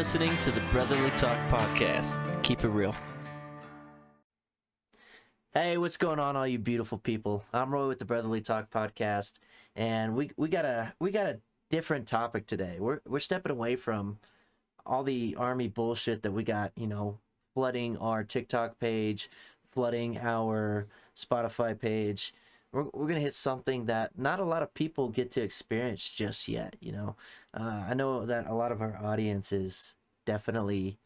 listening to the Brotherly Talk podcast. Keep it real. Hey, what's going on, all you beautiful people? I'm Roy with the Brotherly Talk podcast, and we got a different topic today. We're stepping away from all the army bullshit that we got, flooding our TikTok page, flooding our Spotify page. We're gonna hit something that not a lot of people get to experience just yet. I know that a lot of our audience is definitely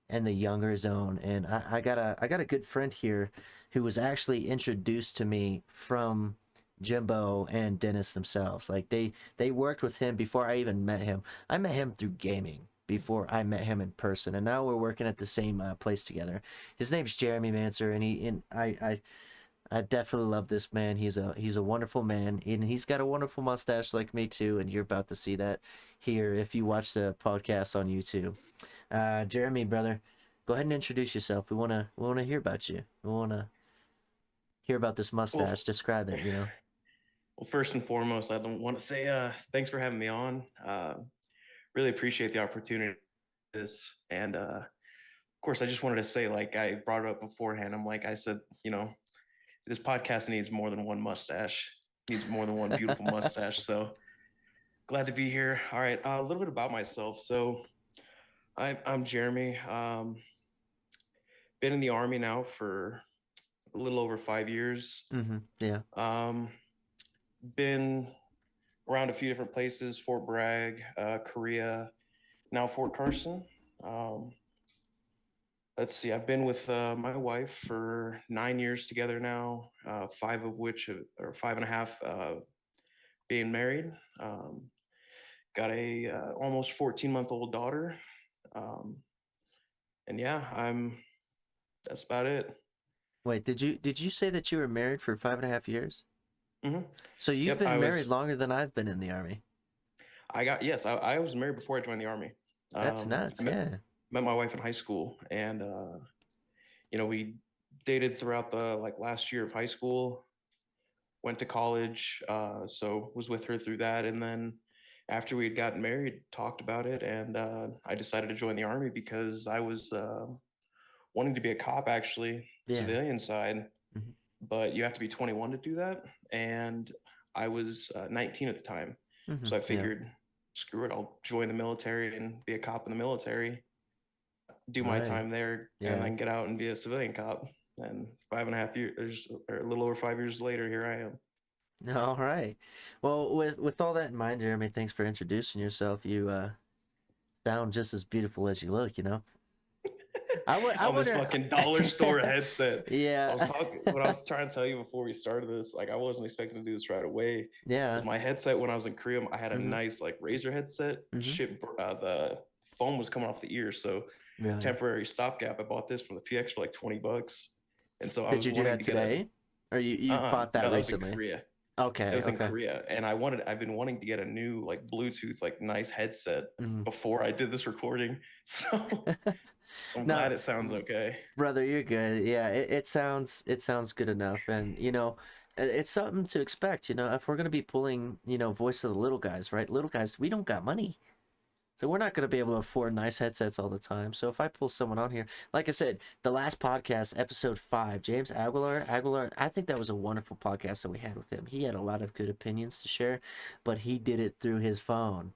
in the younger zone, and I got a good friend here who was actually introduced to me from Jimbo and Dennis themselves. Like they worked with him before I even met him. I met him through gaming before I met him in person, and now we're working at the same place together. His name's Jeremy Mansur, and I definitely love this man. He's a wonderful man, and he's got a wonderful mustache like me too. And you're about to see that here if you watch the podcast on YouTube. Jeremy, brother, go ahead and introduce yourself. We wanna hear about you. We wanna hear about this mustache. Describe it. Well, first and foremost, I don't want to say thanks for having me on. Really appreciate the opportunity. And of course, I just wanted to say, like I brought it up beforehand. I said, this podcast needs more than one mustache. Needs more than one beautiful mustache. So glad to be here. All right, a little bit about myself. So I'm Jeremy. Been in the Army now for a little over 5 years. Yeah. Been around a few different places: Fort Bragg, Korea, now Fort Carson. Let's see, I've been with my wife for 9 years together now, 5.5 being married. Got a almost 14-month-old daughter. And yeah, that's about it. Wait, did you say that you were married for 5.5 years? Mm-hmm. So you've been married longer than I've been in the Army. I was married before I joined the Army. That's nuts. Yeah. Met my wife in high school, and we dated throughout the last year of high school. Went to college, so was with her through that, and then after we had gotten married, talked about it, and I decided to join the Army because I was wanting to be a cop, actually, civilian side, but you have to be 21 to do that, and I was 19 at the time, so I figured, screw it, I'll join the military and be a cop in the military, do my time there, and then get out and be a civilian cop. And 5.5 years, or a little over 5 years later, here I am. All right. Well, with all that in mind, Jeremy, thanks for introducing yourself. You sound just as beautiful as you look. On this fucking dollar store headset. Yeah. What I was trying to tell you before we started this, I wasn't expecting to do this right away. Yeah. Because my headset, when I was in Korea, I had a nice Razer headset. The foam was coming off the ear, so temporary stopgap. I bought this from the PX for $20. And so did you do that today? Or you bought that recently? That was in Korea. Okay. It was in Korea, and I've been wanting to get a new Bluetooth nice headset before I did this recording. So I'm glad it sounds okay. Brother, you're good. Yeah, it sounds good enough, and it's something to expect. If we're gonna be pulling, voice of the little guys, right? Little guys, we don't got money. So we're not going to be able to afford nice headsets all the time. So if I pull someone on here, like I said, the last podcast, episode 5, James Aguilar, I think that was a wonderful podcast that we had with him. He had a lot of good opinions to share, but he did it through his phone.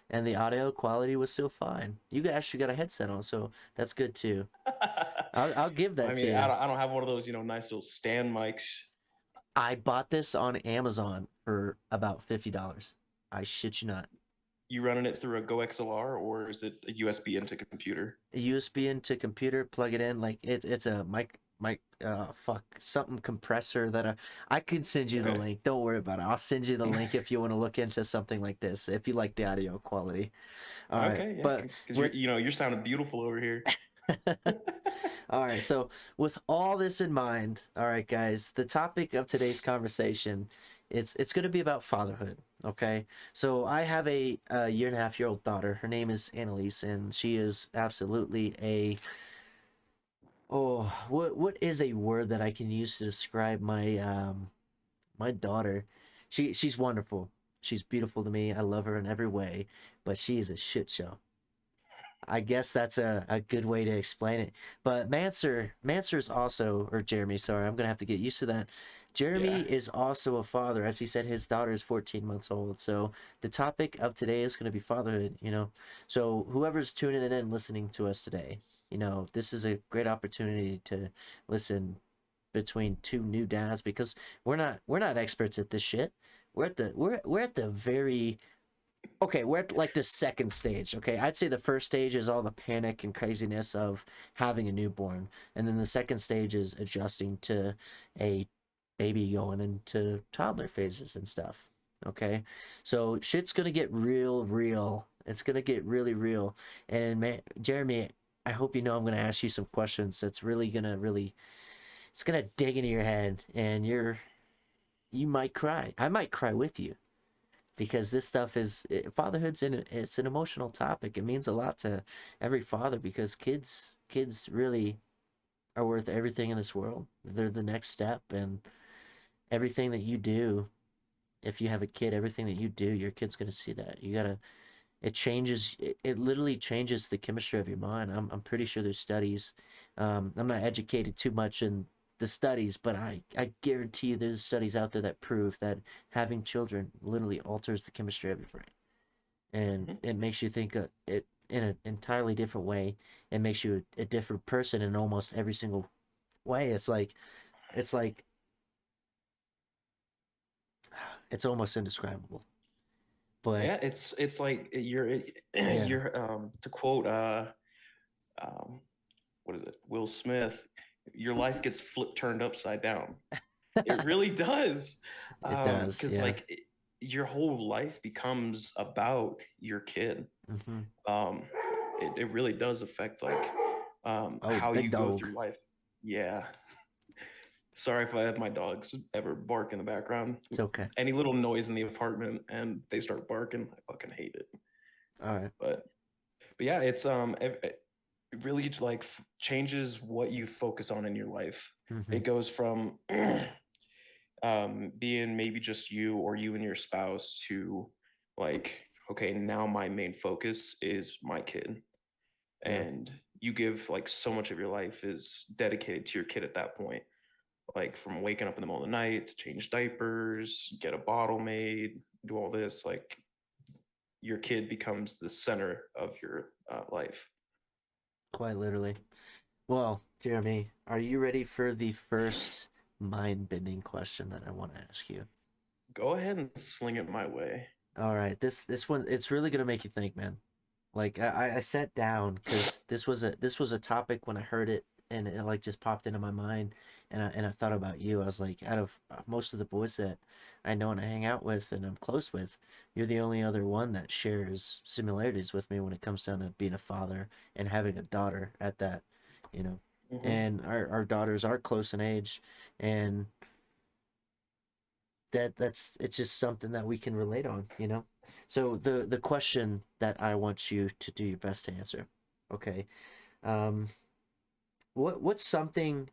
And the audio quality was still fine. You actually got a headset on, so that's good too. I'll give that to you. I don't have one of those, nice little stand mics. I bought this on Amazon for about $50. I shit you not. You running it through a Go XLR, or is it a USB into computer? A USB into computer, plug it in. It's a something compressor that I can send you the link. Don't worry about it. I'll send you the link if you want to look into something like this, if you like the audio quality. All right, yeah, but you're sounding beautiful over here. All right, so with all this in mind, all right, guys, the topic of today's conversation, it's going to be about fatherhood. Okay, so I have a 1.5-year-old daughter. Her name is Annalise, and she is absolutely what is a word that I can use to describe my my daughter? She's wonderful. She's beautiful to me. I love her in every way, but she is a shit show. I guess that's a good way to explain it. But Mansur's also, or Jeremy, sorry, I'm gonna have to get used to that. Yeah. Jeremy is also a father. As he said, his daughter is 14 months old. So the topic of today is gonna be fatherhood, you know. So whoever's tuning in and listening to us today, you know, this is a great opportunity to listen between two new dads because we're not experts at this shit. We're at the very okay, we're at like the second stage. Okay, I'd say the first stage is all the panic and craziness of having a newborn, and then the second stage is adjusting to a baby going into toddler phases and stuff. Okay, so shit's gonna get real. It's gonna get really real. And man, Jeremy, I hope you know I'm gonna ask you some questions that's it's gonna dig into your head, and you might cry. I might cry with you because this stuff fatherhood's it's an emotional topic. It means a lot to every father because kids really are worth everything in this world. They're the next step, and everything that you do, if you have a kid, everything that you do, your kid's gonna see that. You gotta it literally changes the chemistry of your mind. I'm pretty sure there's studies. I'm not educated too much in the studies, but I guarantee you there's studies out there that prove that having children literally alters the chemistry of your brain, and Mhm. it makes you think it in an entirely different way. It makes you a different person in almost every single way. It's like it's almost indescribable. But Yeah, it's like yeah, you're to quote um what is it? Will Smith, your life gets flipped turned upside down. It really does. it does. Because Yeah. like your whole life becomes about your kid. Hmm. Um it really does affect like Oh, how big you go dog. through life. Yeah. Sorry if I have my dogs ever bark in the background. It's okay. Any little noise in the apartment and they start barking, I fucking hate it. All right. But yeah, it really like changes what you focus on in your life. Mm-hmm. It goes from being maybe just you or you and your spouse to like, okay, now my main focus is my kid. Yeah. And you give like so much of your life is dedicated to your kid at that point. Like from waking up in the middle of the night to change diapers, get a bottle made, do all this, like your kid becomes the center of your life. Quite literally. Well, Jeremy, are you ready for the first mind-bending question that I want to ask you? Go ahead and sling it my way. All right, this one it's really gonna make you think, man. Like I sat down because this was a topic when I heard it and it like just popped into my mind and I thought about you. I was like, out of most of the boys that I know and I hang out with and I'm close with, you're the only other one that shares similarities with me when it comes down to being a father and having a daughter at that, you know. Mm-hmm. And our daughters are close in age, and that's it's just something that we can relate on, you know. So the question that I want you to do your best to answer, okay, um what's something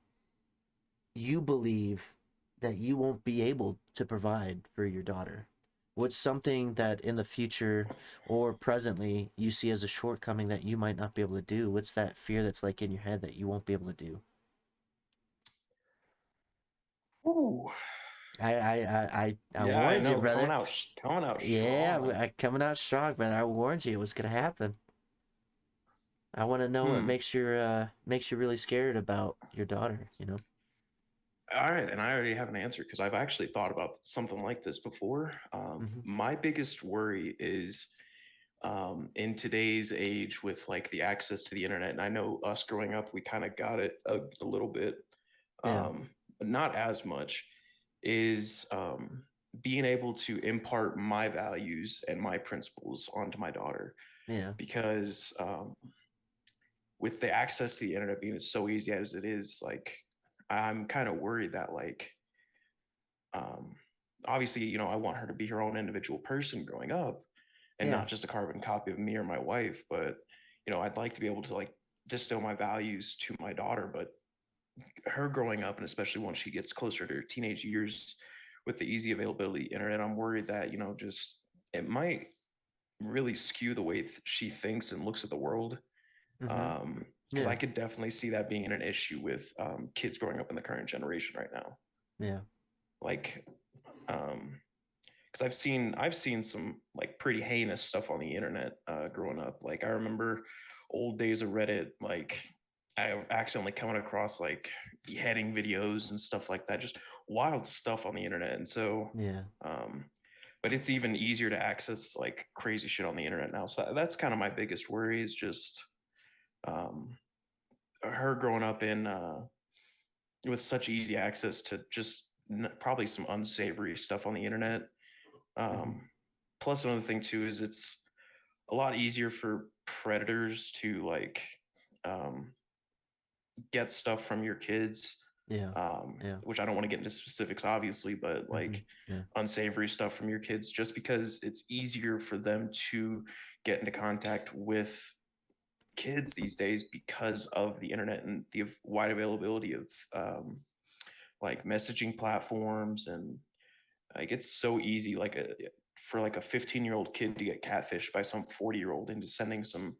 you believe that you won't be able to provide for your daughter? What's something that in the future or presently you see as a shortcoming that you might not be able to do? What's that fear that's like in your head that you won't be able to do? Ooh, I yeah, I warned you, know. brother. Coming out Yeah, strong. coming out strong, brother. I warned you it was gonna happen. I want to know what Hmm. makes you really scared about your daughter. You know. All right, and I already have an answer because I've actually thought about something like this before. Hmm. My biggest worry is in today's age with like the access to the internet, and I know us growing up, we kind of got it a little bit, Yeah. but not as much, is being able to impart my values and my principles onto my daughter. Yeah. Because with the access to the internet being so easy as it is, like I'm kind of worried that like um, obviously, you know, I want her to be her own individual person growing up and Yeah. not just a carbon copy of me or my wife. But, you know, I'd like to be able to like distill my values to my daughter. But her growing up, and especially once she gets closer to her teenage years with the easy availability of the internet, I'm worried that, just it might really skew the way she thinks and looks at the world. Mm-hmm. Because I Yeah. could definitely see that being an issue with kids growing up in the current generation right now. Yeah. Like, because I've seen some like pretty heinous stuff on the internet growing up. Like I remember old days of Reddit, like I accidentally coming across like beheading videos and stuff like that, just wild stuff on the internet. And so, Yeah. um, but it's even easier to access like crazy shit on the internet now. So that's kind of my biggest worry is just um, her growing up in with such easy access to just probably some unsavory stuff on the internet. Mm-hmm. Um, Plus, another thing too is it's a lot easier for predators to like um, get stuff from your kids, Yeah. Yeah. which I don't want to get into specifics, obviously, but Mm-hmm. like Yeah. unsavory stuff from your kids, just because it's easier for them to get into contact with kids these days because of the internet and the wide availability of like messaging platforms and like it's so easy like a for like a 15-year-old kid to get catfished by some 40-year-old into sending some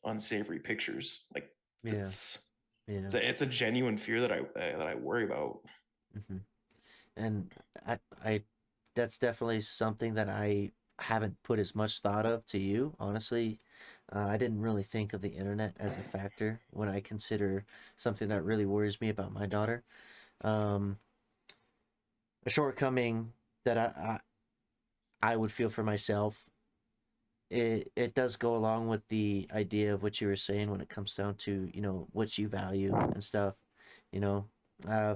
unsavory pictures. Like Yeah. that's Yeah. it's a genuine fear that I worry about. Mm-hmm. And I, that's definitely something that I haven't put as much thought of to you, honestly. I didn't really think of the internet as a factor when I consider something that really worries me about my daughter. Um, a shortcoming that I would feel for myself. It does go along with the idea of what you were saying when it comes down to, what you value and stuff. You know,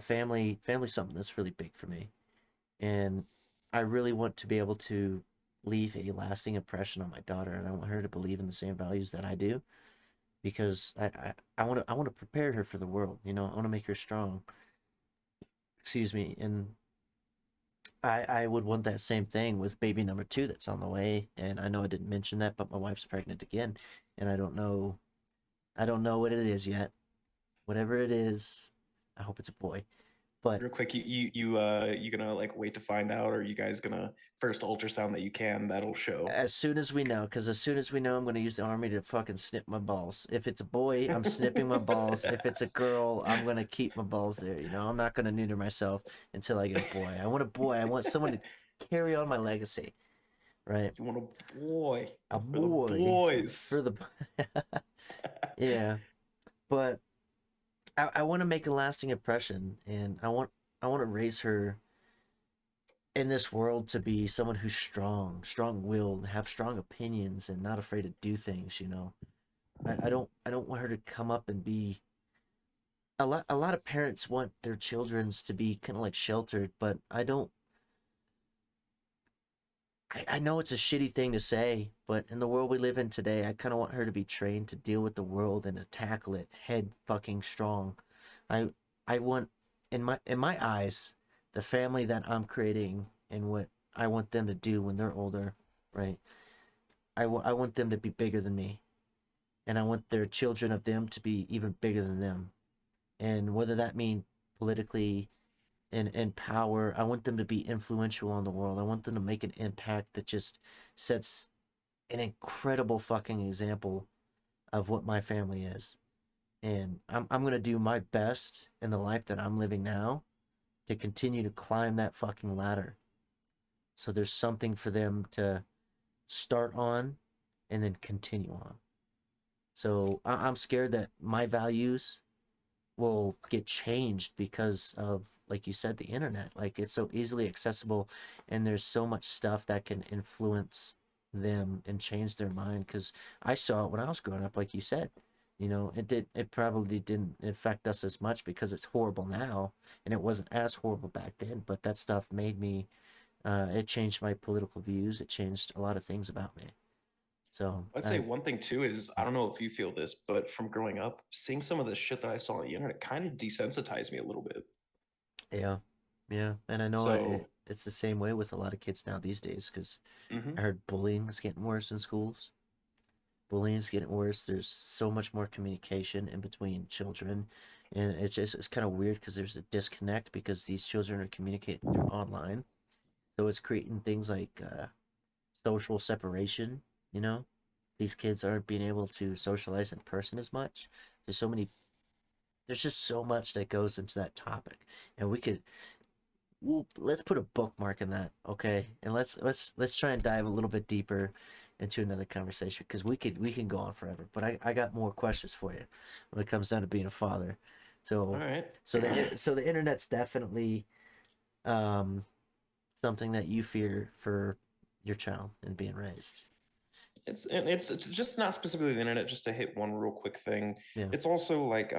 family's something that's really big for me, and I really want to be able to leave a lasting impression on my daughter, and I want her to believe in the same values that I do, because I want to prepare her for the world. I want to make her strong. Excuse me. And I would want that same thing with baby number two that's on the way. And I know I didn't mention that, but my wife's pregnant again, and I don't know what it is yet. Whatever it is, I hope it's a boy. But Real quick, you gonna like wait to find out, or are you guys gonna first ultrasound that you can that'll show? as soon as we know, because as soon as we know, I'm going to use the army to fucking snip my balls. If it's a boy, I'm snipping my balls. If it's a girl, I'm going to keep my balls there. I'm not going to neuter myself until I get a boy. I want a boy. I want someone to carry on my legacy, right? You want a boy A for the boy boys. for the. Yeah, but I want to make a lasting impression, and I want to raise her in this world to be someone who's strong-willed, have strong opinions, and not afraid to do things. I don't want her to come up and be a lot of parents want their children's to be kind of like sheltered, but I know it's a shitty thing to say, but in the world we live in today, I kind of want her to be trained to deal with the world and to tackle it head fucking strong. I I want in my eyes, the family that I'm creating and what I want them to do when they're older, right? I want them to be bigger than me, and I want their children of them to be even bigger than them. And whether that mean politically and power, I want them to be influential on the world. I want them to make an impact that just sets an incredible fucking example of what my family is. And I'm gonna do my best in the life that I'm living now to continue to climb that fucking ladder. So there's something for them to start on and then continue on. So I'm scared that my values will get changed because of, like you said, the internet. Like, it's so easily accessible, and there's so much stuff that can influence them and change their mind. Because I saw it when I was growing up, like you said. It probably didn't affect us as much because it's horrible now, and it wasn't as horrible back then. But that stuff made me. It changed my political views. It changed a lot of things about me. So I'd say one thing too is I don't know if you feel this, but from growing up, seeing some of the shit that I saw on the internet kind of desensitized me a little bit. yeah, yeah, and I know So, it's the same way with a lot of kids now these days. Because I mhm. heard bullying is getting worse in schools. Bullying is getting worse. There's so much more communication in between children, and it's kind of weird because there's a disconnect because these children are communicating through online. So it's creating things like social separation. You know, these kids aren't being able to socialize in person as much. There's so many. There's just so much that goes into that topic, and let's put a bookmark in that, okay? And let's try and dive a little bit deeper into another conversation because we can go on forever. But I got more questions for you when it comes down to being a father. All So right. so the internet's definitely um something that you fear for your child and being raised. It's just not specifically the internet. Just to hit one real quick thing, Yeah. it's also like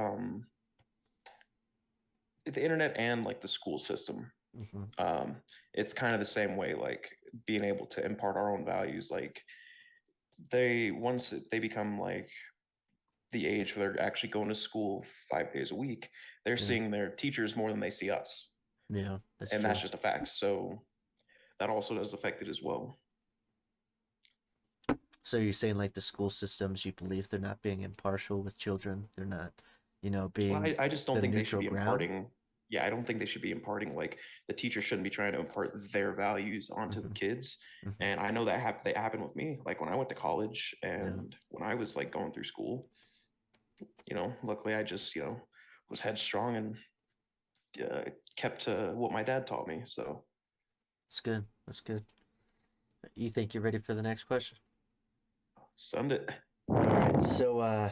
the internet and like the school system. Hmm. Um, it's kind of the same way. Like being able to impart our own values. Like they become like the age where they're actually going to school 5 days a week, they're Yeah. seeing their teachers more than they see us, Yeah. That's and that's true. just a fact. So that also does affect it as well. So you're saying like the school systems, you believe they're not being impartial with children. They're not, Well, being I just don't the think they should neutral be ground. imparting. Yeah, I don't think they should be imparting like the teacher shouldn't be trying to impart their values onto the Hmm. kids. Hmm. And I know that they happened with me. Like when I went to college Yeah. and when I was like going through school, luckily I just was headstrong and uh, kept to what my dad taught me. So That's good. That's good. You think you're ready for the next question? send it. All right. So,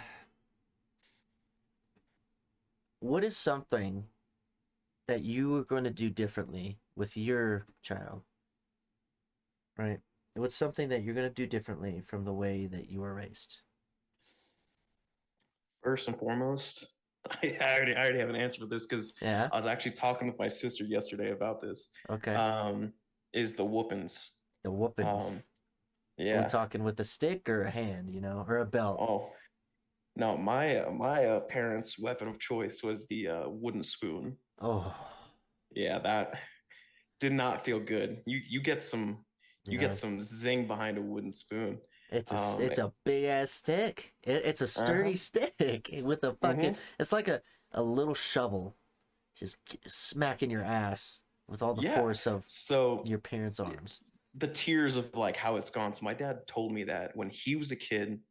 what is something that you are going to do differently with your child? Right. What's something that you're going to do differently from the way that you were raised? First and foremost, I already have an answer for this because Yeah. I was actually talking with my sister yesterday about this. Okay. Um, is the whoopings. The Um, whoopings. Are we yeah. talking with a stick or a hand, or a belt? Oh no, my parents' weapon of choice was the wooden spoon. Oh, Yeah, that did not feel good. You get yeah. some zing behind a wooden spoon. It's a big ass stick. It's a Uh-huh. sturdy stick with a fucking. Mm-hmm. It's like a little shovel, just smacking your ass with all the Yeah. force of So your parents' arms. the tears of like how it's gone. So my dad told me that when he was a kid,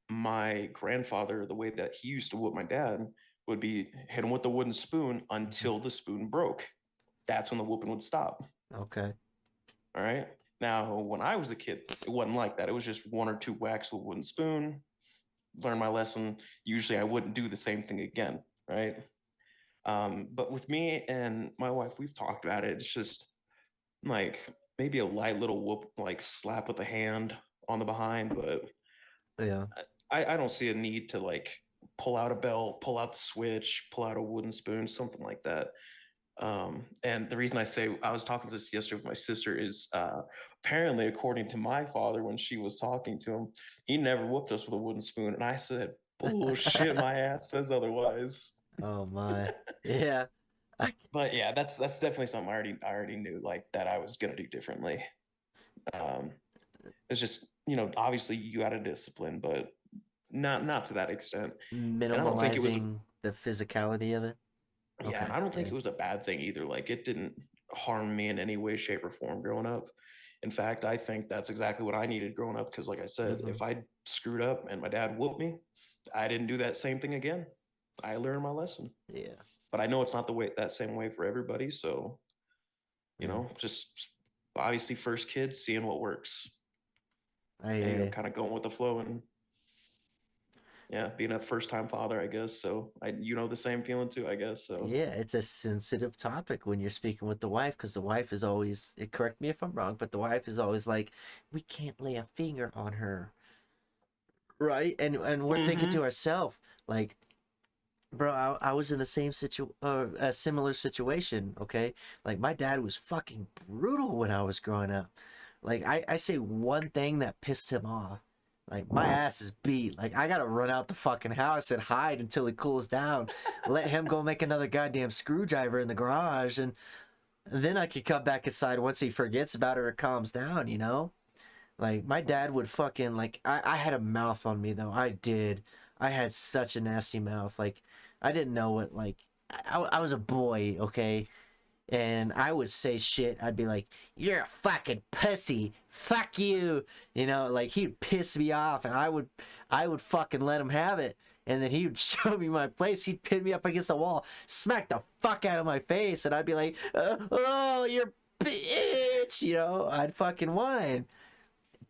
my grandfather, the way that he used to whoop my dad would be hit him with the wooden spoon Hmm. until the spoon broke. That's when the whooping would stop. Okay. All right. Now, when I was a kid, it wasn't like that. It was just one or two whacks with a wooden spoon. Learn my lesson. Usually, I wouldn't do the same thing again. Right. But with me and my wife, we've talked about it. It's just like maybe a light little whoop, like slap with a hand on the behind, but Yeah. I don't see a need to like pull out a belt, pull out the switch, pull out a wooden spoon, something like that. And the reason I say I was talking to this yesterday with my sister is apparently, according to my father, when she was talking to him, he never whooped us with a wooden spoon. And I said, bullshit, my ass says otherwise. Oh my. Yeah. I, But yeah, that's definitely something I already knew like that I was gonna do differently. Um, it's just obviously you got to discipline, but not to that extent. And I don't think it was minimalizing the physicality of it. yeah, and Okay. I don't think Yeah. it was a bad thing either. Like it didn't harm me in any way, shape, or form growing up. In fact, I think that's exactly what I needed growing up because, like I said, Hmm. if I screwed up and my dad whooped me, I didn't do that same thing again. I learned my lesson. Yeah. But I know it's not the way that same way for everybody. So, Yeah. just obviously first kid, seeing what works and, I kind of going with the flow and yeah, being a first time father, I guess. So the same feeling too, I guess. So, Yeah, it's a sensitive topic when you're speaking with the wife because the wife is always, correct me if I'm wrong, but the wife is always like, we can't lay a finger on her, right? And we're thinking mm-hmm. to ourselves, like, bro, I was in the a similar situation, okay? Like, my dad was fucking brutal when I was growing up. Like, I say one thing that pissed him off. Like, my ass is beat. Like, I gotta run out the fucking house and hide until he cools down. Let him go make another goddamn screwdriver in the garage, and then I could come back inside once he forgets about it or calms down, you know? Like, my dad would fucking, like, I had a mouth on me, though. I did. I had such a nasty mouth. Like, I didn't know what, like, I was a boy, okay? and I would say shit. I'd be like, "You're a fucking pussy. Fuck you." You know, like he'd piss me off, and I would fucking let him have it. And then he would show me my place. He'd pin me up against the wall, smack the fuck out of my face, and I'd be like, "Oh, you're bitch." You know, I'd fucking whine.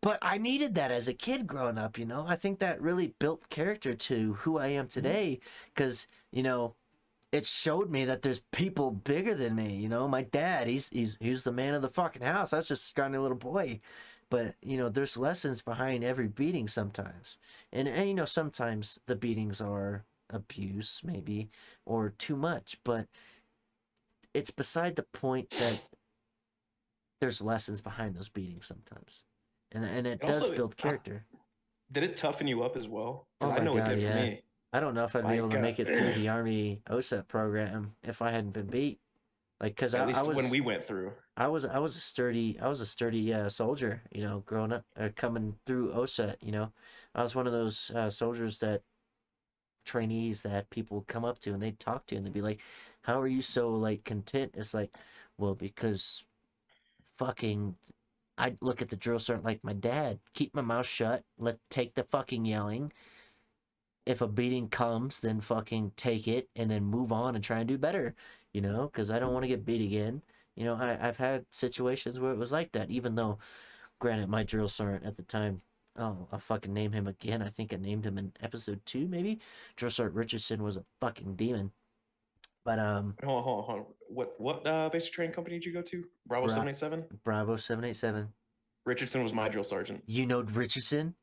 But I needed that as a kid growing up. You know, I think that really built character to who I am Mhm. today, because it showed me that there's people bigger than me. My dad, he's the man of the fucking house. I was just a scrawny little boy. But there's lessons behind every beating sometimes. And sometimes the beatings are abuse, maybe, or too much. But it's beside the point that there's lessons behind those beatings sometimes. And it And does also, build character. did it toughen you up as well? Oh Because I my know it god, did for yeah. me. I don't know if I'd be able Like, to make it through the Army OSET program if I hadn't been beat. Like, cause at I least when was we went through. I was a sturdy soldier, growing up, coming through OSET. I was one of those soldiers, that trainees that people would come up to and they'd talk to, and they'd be like, "How are you so like content?" It's like, well, because fucking, I'd look at the drill sergeant like my dad, keep my mouth shut, take the fucking yelling. If a beating comes, then fucking take it and then move on and try and do better, because I don't want to get beat again. I've had situations where it was like that, even though, granted, my drill sergeant at the time, oh, I'll fucking name him again. I think I named him in episode 2, maybe. Drill Sergeant Richardson was a fucking demon. But, Hold on. What basic training company did you go to? Bravo Bra- 787? Bravo 787. Richardson was my drill sergeant. You know Richardson?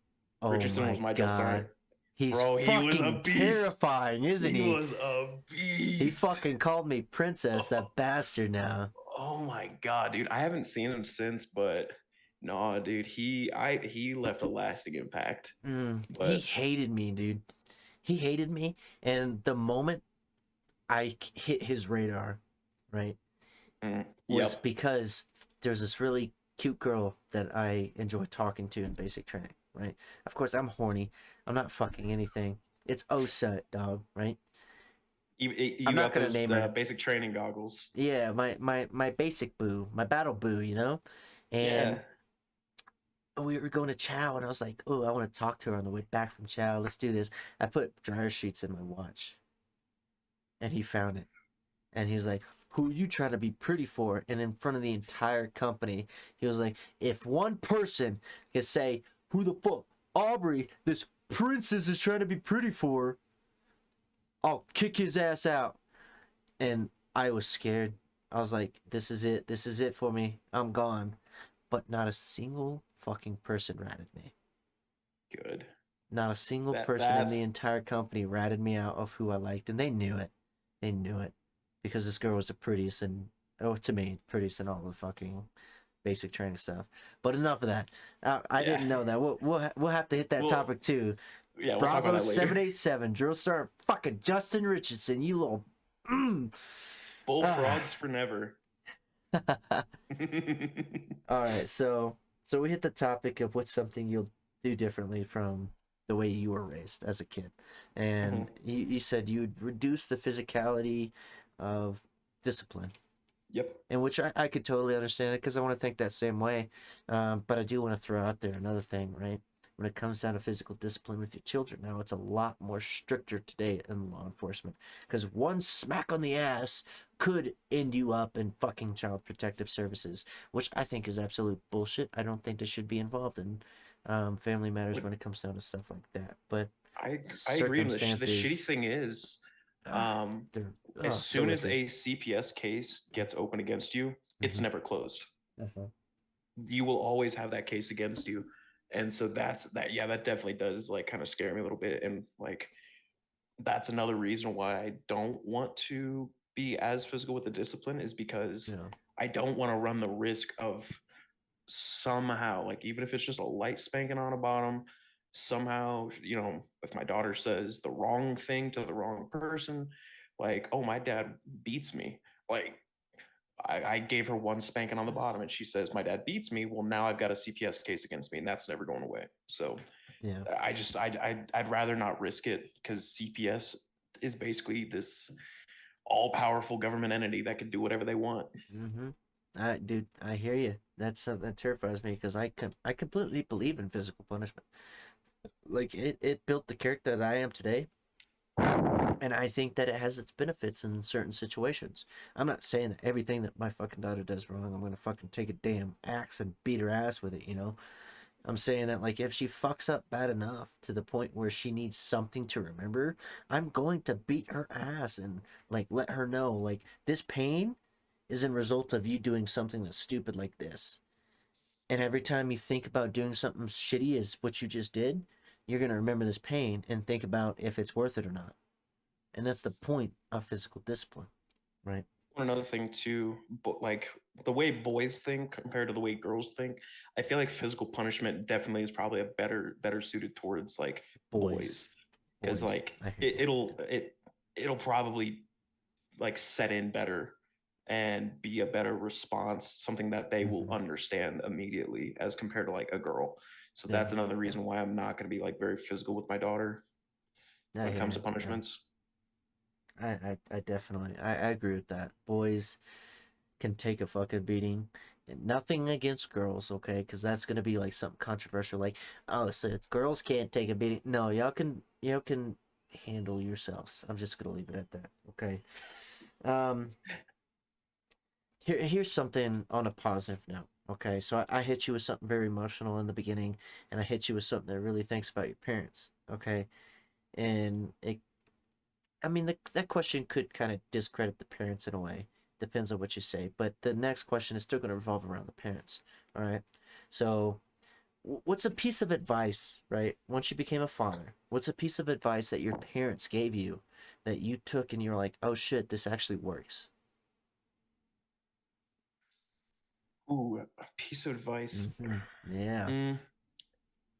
Oh Richardson my was my drill God. sergeant. He's Bro, he was a fucking beast. terrifying, isn't He he? was a He beast. fucking called me princess, Oh, that bastard now. oh my god, dude. I haven't seen him since, but no, dude, he left a lasting impact. He But hated me, dude. He hated me. And the moment I hit his radar, right, was yep. because there's this really cute girl that I enjoy talking to in basic training, right? Of course, I'm horny. I'm not fucking anything. It's OSUT, dog, right? I'm You not got gonna those name her. basic training goggles. Yeah, my basic boo, my battle boo, Yeah. And we were going to Chow, and I was like, oh, I want to talk to her on the way back from Chow. Let's do this. I put dryer sheets in my watch, and he found it. And he was like, who are you trying to be pretty for? And in front of the entire company, he was like, if one person can say, who the fuck, Aubrey, this princess is trying to be pretty for, I'll kick his ass out. And I was scared. I was like, this is it. This is it for me. I'm gone. But not a single fucking person ratted me. Good. Not a single That person in the that's entire company ratted me out of who I liked, and they knew it. They knew it because this girl was the prettiest, and oh, to me, prettiest in all the fucking basic training stuff. But enough of that. I yeah. didn't know that. We'll have to hit that Well, topic too. yeah, we'll talk about Bravo that later. 787 drill sergeant fucking Justin Richardson. You little. Mm. Ah. Bullfrogs for never. All right, so we hit the topic of what's something you'll do differently from the way you were raised as a kid, and Mhm. you said you'd reduce the physicality of discipline, Yep. in which I could totally understand it because I want to think that same way, but I do want to throw out there another thing, right? When it comes down to physical discipline with your children, now it's a lot more stricter today in law enforcement because one smack on the ass could end you up in fucking child protective services, which I think is absolute bullshit. I don't think they should be involved in family matters What when it comes down to stuff like that. But I agree. And the shitty circumstances, thing is, uh, um, they're as so soon as iffy. a CPS case gets open against you, it's Mm-hmm. never closed. Uh-huh. You will always have that case against you. And so that's that. Yeah, that definitely does like kind of scare me a little bit. And like, that's another reason why I don't want to be as physical with the discipline is because Yeah. I don't want to run the risk of somehow, like, even if it's just a light spanking on a bottom, somehow, if my daughter says the wrong thing to the wrong person, like, oh, my dad beats me. Like, I gave her one spanking on the bottom and she says, my dad beats me. Well, now I've got a CPS case against me and that's never going away. So Yeah. I'd rather not risk it because CPS is basically this all powerful government entity that can do whatever they want. Mm-hmm. Dude, I hear you. That's something that terrifies me because I completely believe in physical punishment. Like it built the character that I am today, and I think that it has its benefits in certain situations. I'm not saying that everything that my fucking daughter does wrong, I'm gonna fucking take a damn axe and beat her ass with it. I'm saying that like if she fucks up bad enough to the point where she needs something to remember, I'm going to beat her ass and like let her know like this pain is a result of you doing something that's stupid like this. And every time you think about doing something shitty as what you just did, you're gonna remember this pain and think about if it's worth it or not. And that's the point of physical discipline, right? Another thing too, but like the way boys think compared to the way girls think, I feel like physical punishment definitely is probably a better suited towards like Boys, boys, because boys, like I hear it, you. it'll probably like set in better and be a better response, something that they will Mm-hmm. understand immediately as compared to like a girl. So Yeah, that's another reason why I'm not going to be like very physical with my daughter I when it hear comes to you. Yeah. punishments. I definitely I agree with that. Boys can take a fucking beating. And nothing against girls, okay? Because that's gonna be like something controversial. Like, oh, so if girls can't take a beating. No, y'all can handle yourselves. I'm just gonna leave it at that, okay? Um, here's something on a positive note. Okay, so I hit you with something very emotional in the beginning, and I hit you with something that really thinks about your parents. Okay, and I mean, that question could kind of discredit the parents in a way. Depends on what you say. But the next question is still going to revolve around the parents. All right. So, what's a piece of advice, right? Once you became a father, what's a piece of advice that your parents gave you that you took and you're like, oh shit, this actually works? Ooh, a piece of advice. Mm-hmm. Yeah. Mm,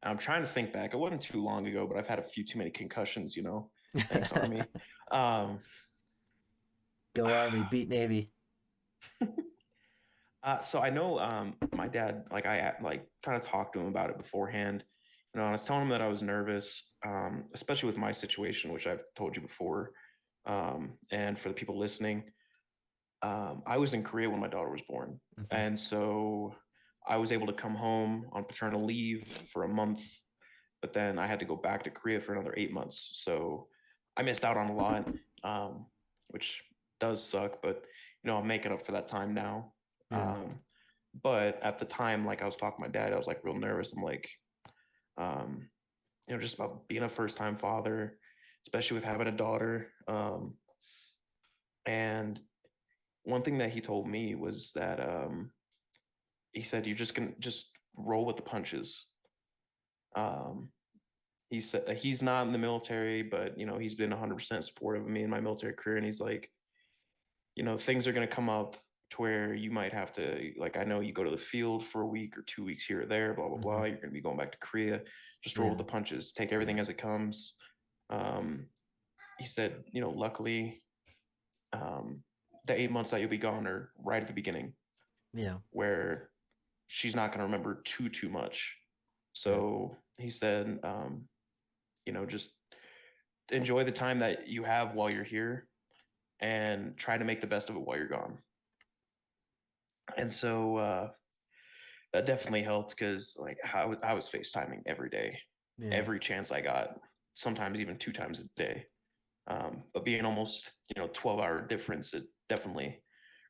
I'm trying to think back. It wasn't too long ago, but I've had a few too many concussions, you know. Thanks, Army. Um, Go Army, beat Navy. so I know my dad, like I like kind of talked to him about it beforehand. You know, I was telling him that I was nervous, especially with my situation, which I've told you before. And for the people listening, I was in Korea when my daughter was born, Mm-hmm. and so I was able to come home on paternal leave for a month, but then I had to go back to Korea for another 8 months. So I missed out on a lot, um, which does suck. But I'm making up for that time now. Yeah. Um, but at the time, like I was talking to my dad, I was like real nervous. I'm like, um, just about being a first time father, especially with having a daughter. And one thing that he told me was that he said you're just gonna just roll with the punches. Um, he said he's not in the military, but he's been 100% supportive of me in my military career, and he's like, things are gonna come up to where you might have to, like, I know you go to the field for a week or 2 weeks here or there, blah blah Mm-hmm. blah. You're gonna be going back to Korea. Just roll with Yeah. the punches. Take everything Yeah. as it comes. Um, he said, luckily, um, the 8 months that you'll be gone are right at the beginning, Yeah. where she's not going to remember too much. Right. So he said, just enjoy the time that you have while you're here and try to make the best of it while you're gone. And so that definitely helped because like I was FaceTiming every day, Yeah. every chance I got, sometimes even 2 times a day. But being almost 12-hour difference, it definitely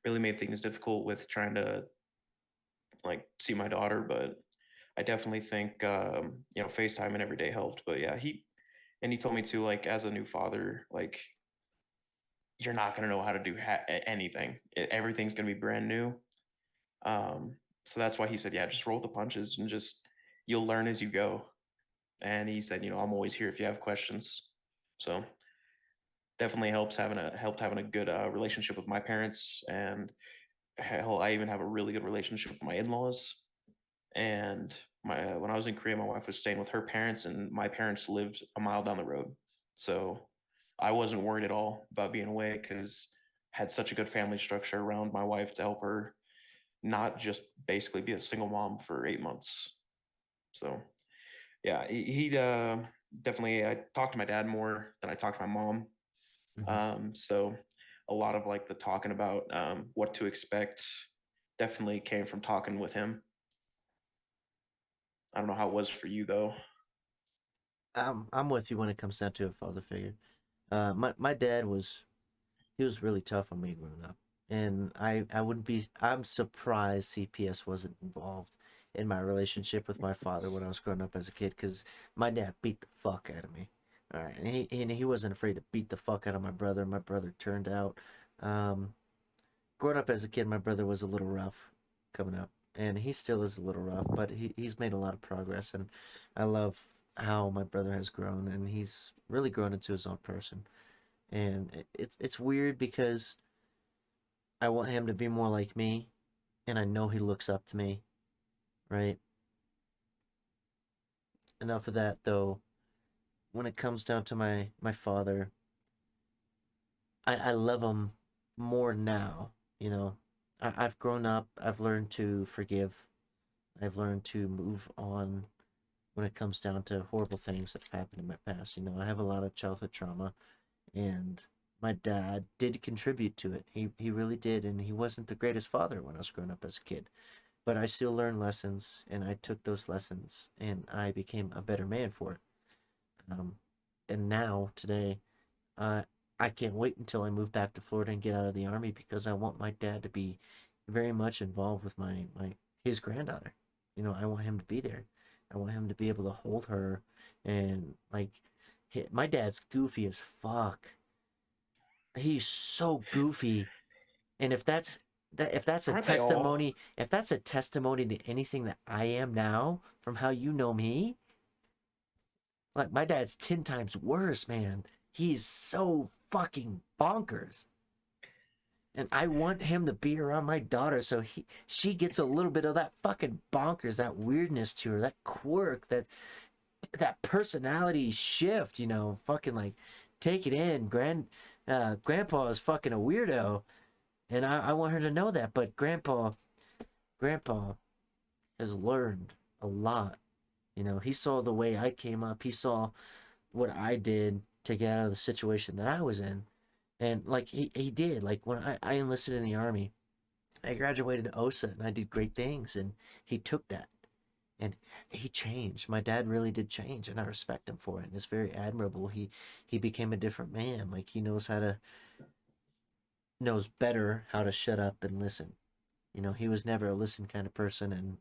really made things difficult with trying to like see my daughter. But I definitely think FaceTime and every day helped. But yeah, he told me too, like as a new father, like you're not gonna know how to do anything. Everything's gonna be brand new. Um, so that's why he said, yeah, just roll the punches and just you'll learn as you go. And he said, I'm always here if you have questions. So definitely helped having a good relationship with my parents, and hell, I even have a really good relationship with my in-laws. And my when I was in Korea, my wife was staying with her parents, and my parents lived a mile down the road. So I wasn't worried at all about being away because had such a good family structure around my wife to help her not just basically be a single mom for 8 months. So yeah, he definitely. I talked to my dad more than I talked to my mom. Mm-hmm. So a lot of like the talking about what to expect definitely came from talking with him. I don't know how it was for you though. I'm with you when it comes down to a father figure. My dad was he was really tough on me growing up, and I wouldn't be I'm surprised CPS wasn't involved in my relationship with my father when I was growing up as a kid, because my dad beat the fuck out of me. All right, and he wasn't afraid to beat the fuck out of my brother. My brother turned out. Um, Growing up as a kid, my brother was a little rough coming up, and he still is a little rough, but he's made a lot of progress, and I love how my brother has grown, and he's really grown into his own person. And it's weird because I want him to be more like me, and I know he looks up to me, right? Enough of that though. When it comes down to my father, I love him more now. You know, I've grown up. I've learned to forgive. I've learned to move on when it comes down to horrible things that have happened in my past. You know, I have a lot of childhood trauma, and my dad did contribute to it. He really did, and he wasn't the greatest father when I was growing up as a kid. But I still learned lessons, and I took those lessons, and I became a better man for it. Um, and now today, uh, I can't wait until I move back to Florida and get out of the army, because I want my dad to be very much involved with my his granddaughter. You know, I want him to be there. I want him to be able to hold her, and like, my dad's goofy as fuck. He's so goofy, and if that's a Aren't they all? testimony, if that's a testimony to anything that I am now from how you know me, like, my dad's 10 times worse, man. He's so fucking bonkers. And I want him to be around my daughter, so she gets a little bit of that fucking bonkers, that weirdness to her, that quirk, that personality shift, you know, fucking like, take it in. Grandpa is fucking a weirdo, and I want her to know that. But grandpa has learned a lot. You know, he saw the way I came up. He saw what I did to get out of the situation that I was in. And like, he did. Like, when I enlisted in the army, I graduated OSA and I did great things, and he took that and he changed. My dad really did change, and I respect him for it. And it's very admirable. He became a different man. Like, he knows better how to shut up and listen. You know, he was never a listen kind of person, and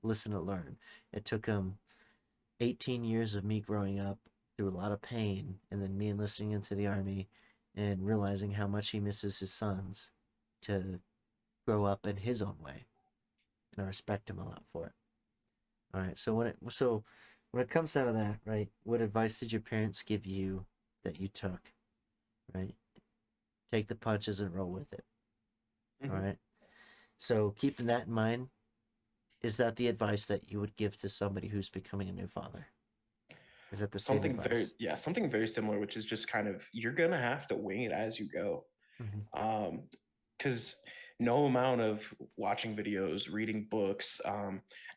listen to learn. It took him 18 years of me growing up through a lot of pain, and then me enlisting into the army and realizing how much he misses his sons, to grow up in his own way. And I respect him a lot for it. All right. So when it comes down to that, right? What advice did your parents give you that you took, right? Take the punches and roll with it. All Mhm. right. So keeping that in mind, is that the advice that you would give to somebody who's becoming a new father? Is that the same Something very, advice? yeah, something very similar, which is just kind of you're gonna have to wing it as you go. Mm-hmm. Um, because no amount of watching videos, reading books,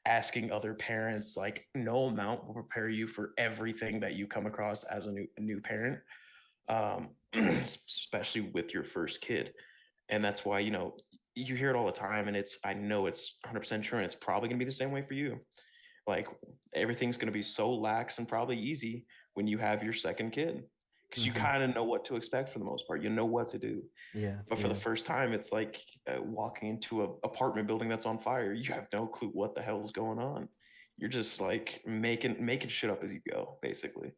asking other parents, like no amount will prepare you for everything that you come across as a new parent, especially with your first kid. And that's why, you hear it all the time, and I know it's 100% true, and it's probably gonna be the same way for you. Like everything's going to be so lax and probably easy when you have your second kid, because you Mm-hmm. kind of know what to expect for the most part. You know what to do. Yeah. But for the Yeah. first time, it's like walking into an apartment building that's on fire. You have no clue what the hell is going on. You're just like making shit up as you go, basically.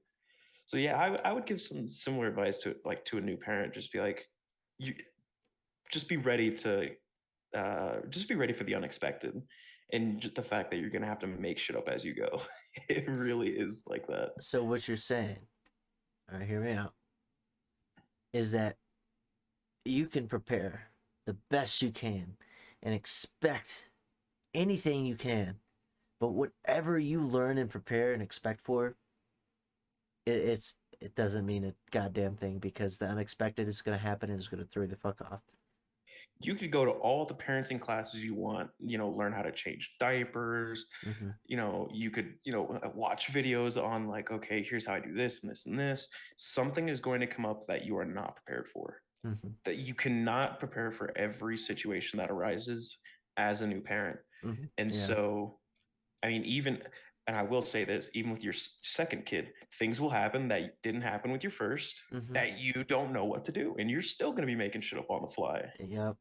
So yeah, I would give some similar advice to a new parent. Just be like, you just be ready to just be ready for the unexpected, and the fact that you're gonna have to make shit up as you go. It really is like that. So what you're saying, all right, hear me out, is that you can prepare the best you can and expect anything you can, but whatever you learn and prepare and expect for, it doesn't mean a goddamn thing, because the unexpected is going to happen and it's going to throw you the fuck off. You could go to all the parenting classes you want, learn how to change diapers. Mm-hmm. You could, watch videos on like, okay, here's how I do this and this and this. Something is going to come up that you are not prepared for. Mm-hmm. that you cannot prepare for every situation that arises as a new parent. Mm-hmm. And Yeah. so, I mean, even, and I will say this, even with your second kid, things will happen that didn't happen with your first, Mm-hmm. that you don't know what to do, and you're still going to be making shit up on the fly. Yep.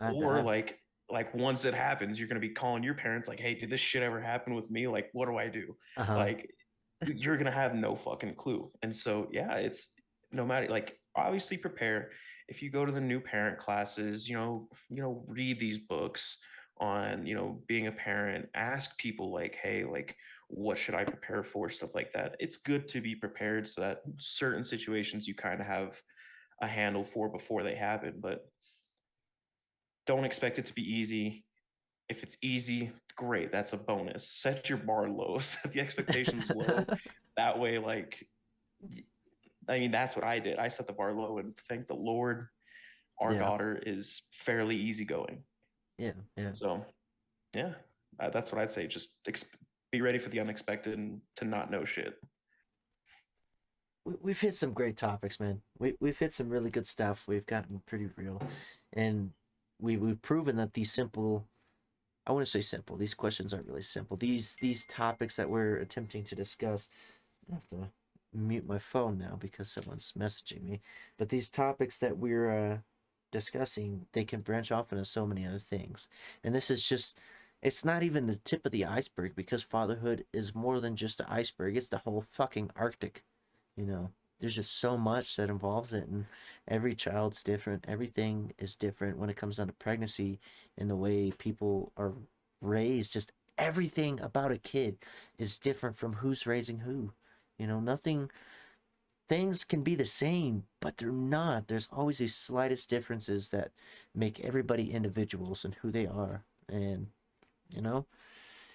Or like once it happens, you're going to be calling your parents like, hey, did this shit ever happen with me? Like, what do I do? uh-huh. Like, you're going to have no fucking clue. And so, yeah, it's no matter, like, obviously prepare. If you go to the new parent classes, read these books on, being a parent, ask people like, hey, like, what should I prepare for, stuff like that. It's good to be prepared so that certain situations you kind of have a handle for before they happen, but don't expect it to be easy. If it's easy, great. That's a bonus. Set your bar low. Set the expectations low. That way, like, I mean, that's what I did. I set the bar low, and thank the Lord, our Yeah. daughter is fairly easygoing. Yeah. Yeah. So, yeah, that's what I'd say. Just be ready for the unexpected and to not know shit. We've hit some great topics, man. We've hit some really good stuff. We've gotten pretty real, and we've proven that these simple, I wouldn't say simple. These questions aren't really simple. These topics that we're attempting to discuss. I have to mute my phone now because someone's messaging me. But these topics that we're discussing, they can branch off into so many other things. And this is just, it's not even the tip of the iceberg because fatherhood is more than just the iceberg. It's the whole fucking Arctic. You know, there's just so much that involves it, and every child's different. Everything is different when it comes down to pregnancy and the way people are raised. Just everything about a kid is different from who's raising who. Nothing, things can be the same, but they're not. There's always these slightest differences that make everybody individuals and who they are. And, you know,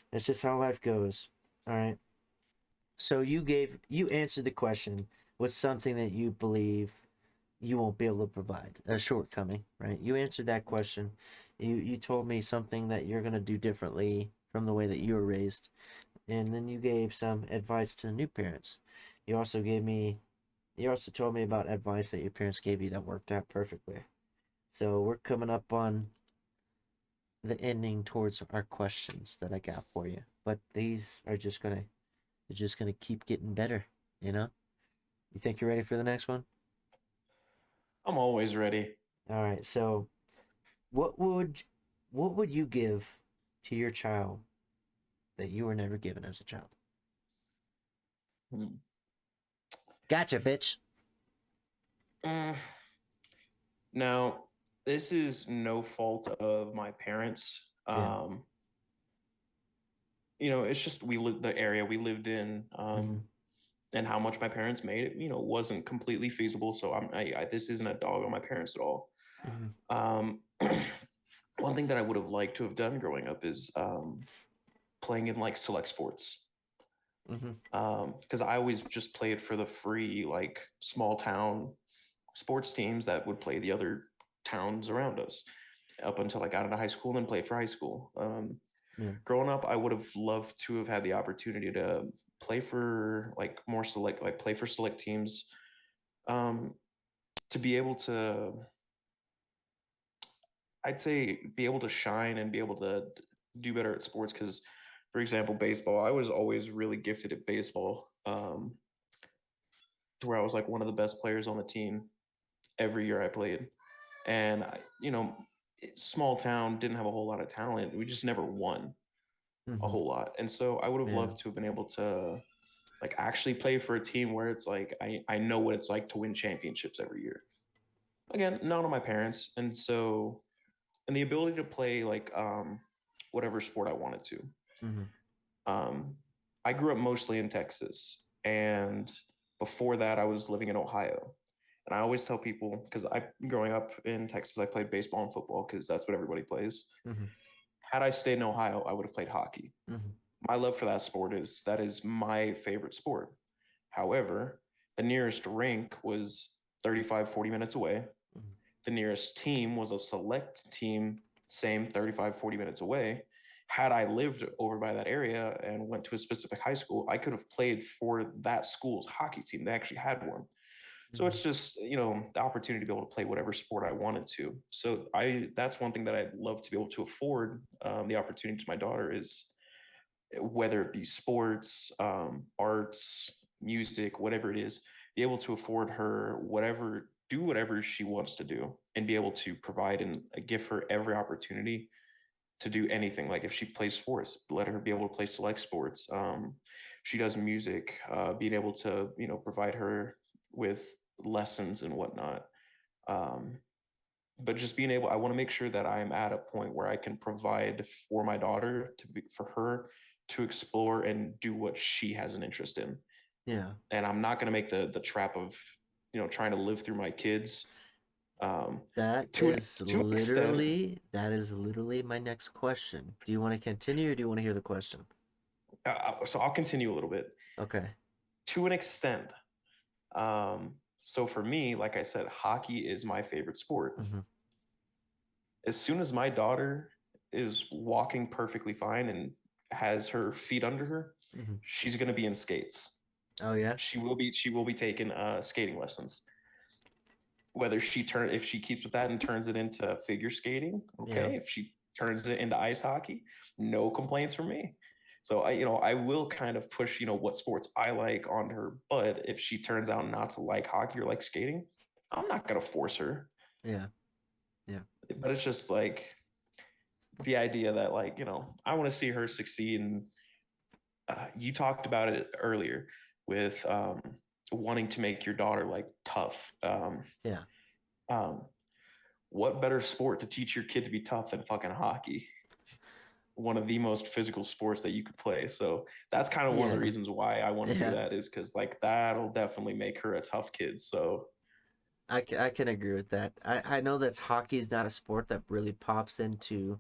that's just how life goes. All right. So you answered the question with something that you believe you won't be able to provide, a shortcoming, right? You answered that question. You told me something that you're gonna do differently from the way that you were raised, and then you gave some advice to new parents. You also gave me, you also told me about advice that your parents gave you that worked out perfectly. So we're coming up on the ending towards our questions that I got for you, but these are just gonna keep getting better. You know. You think you're ready for the next one? I'm always ready. All right. So, what would what would you give to your child that you were never given as a child? Hmm. Gotcha, bitch. Uh, Now, this is no fault of my parents. Yeah. It's just we lived the area we lived in, Mm-hmm. and how much my parents made it, wasn't completely feasible. So this isn't a dog on my parents at all. Mm-hmm. Um, one thing that I would have liked to have done growing up is playing in like select sports. Mm-hmm. Because I always just played for the free, like small town sports teams that would play the other towns around us up until I got into high school and then played for high school. Yeah. Growing up, I would have loved to have had the opportunity to play for like more select, like play for select teams, um, to be able to, I'd say, be able to shine and be able to do better at sports. Because, for example, baseball, I was always really gifted at baseball, to where I was like one of the best players on the team every year I played. And small town, didn't have a whole lot of talent. We just never won a Mm-hmm. whole lot. And so I would have Yeah. loved to have been able to like actually play for a team where it's like I know what it's like to win championships every year. Again, not on my parents. And so and the ability to play like whatever sport I wanted to. Mm-hmm. Um I grew up mostly in Texas, and before that I was living in Ohio. And I always tell people, because I growing up in Texas, I played baseball and football because that's what everybody plays. Mm-hmm. Had I stayed in Ohio, I would have played hockey. Mm-hmm. My love for that sport is that is my favorite sport. However, the nearest rink was 35, 40 minutes away. Mm-hmm. The nearest team was a select team, same 35, 40 minutes away. Had I lived over by that area and went to a specific high school, I could have played for that school's hockey team. They actually had one. So Mhm. it's just, the opportunity to be able to play whatever sport I wanted to. So that's one thing that I'd love to be able to afford, the opportunity to my daughter is whether it be sports, arts, music, whatever it is, be able to afford her whatever, do whatever she wants to do, and be able to provide and give her every opportunity to do anything. Like if she plays sports, let her be able to play select sports. She does music, being able to, provide her with lessons and whatnot. Um, but just being able, I want to make sure that I am at a point where I can provide for my daughter for her to explore and do what she has an interest in. Yeah. And I'm not going to make the trap of, trying to live through my kids. Um, to an extent, That is literally my next question. Do you want to continue or do you want to hear the question? so I'll continue a little bit. Okay. To an extent, so for me, like I said, hockey is my favorite sport. Hmm. As soon as my daughter is walking perfectly fine and has her feet under her, Hmm. she's going to be in skates. Oh yeah. She will be taking skating lessons. Whether if she keeps with that and turns it into figure skating, Yeah. okay. If she turns it into ice hockey, no complaints from me. So I will kind of push, what sports I like on her. But if she turns out not to like hockey or like skating, I'm not gonna force her. Yeah. Yeah. But it's just like the idea that, like, I want to see her succeed. And you talked about it earlier with wanting to make your daughter like tough. Yeah. Um, what better sport to teach your kid to be tough than fucking hockey? One of the most physical sports that you could play. So that's kind of one of the Yeah. reasons why I want to do Yeah. that, is because like that'll definitely make her a tough kid. So I can agree with that. I know that hockey is not a sport that really pops into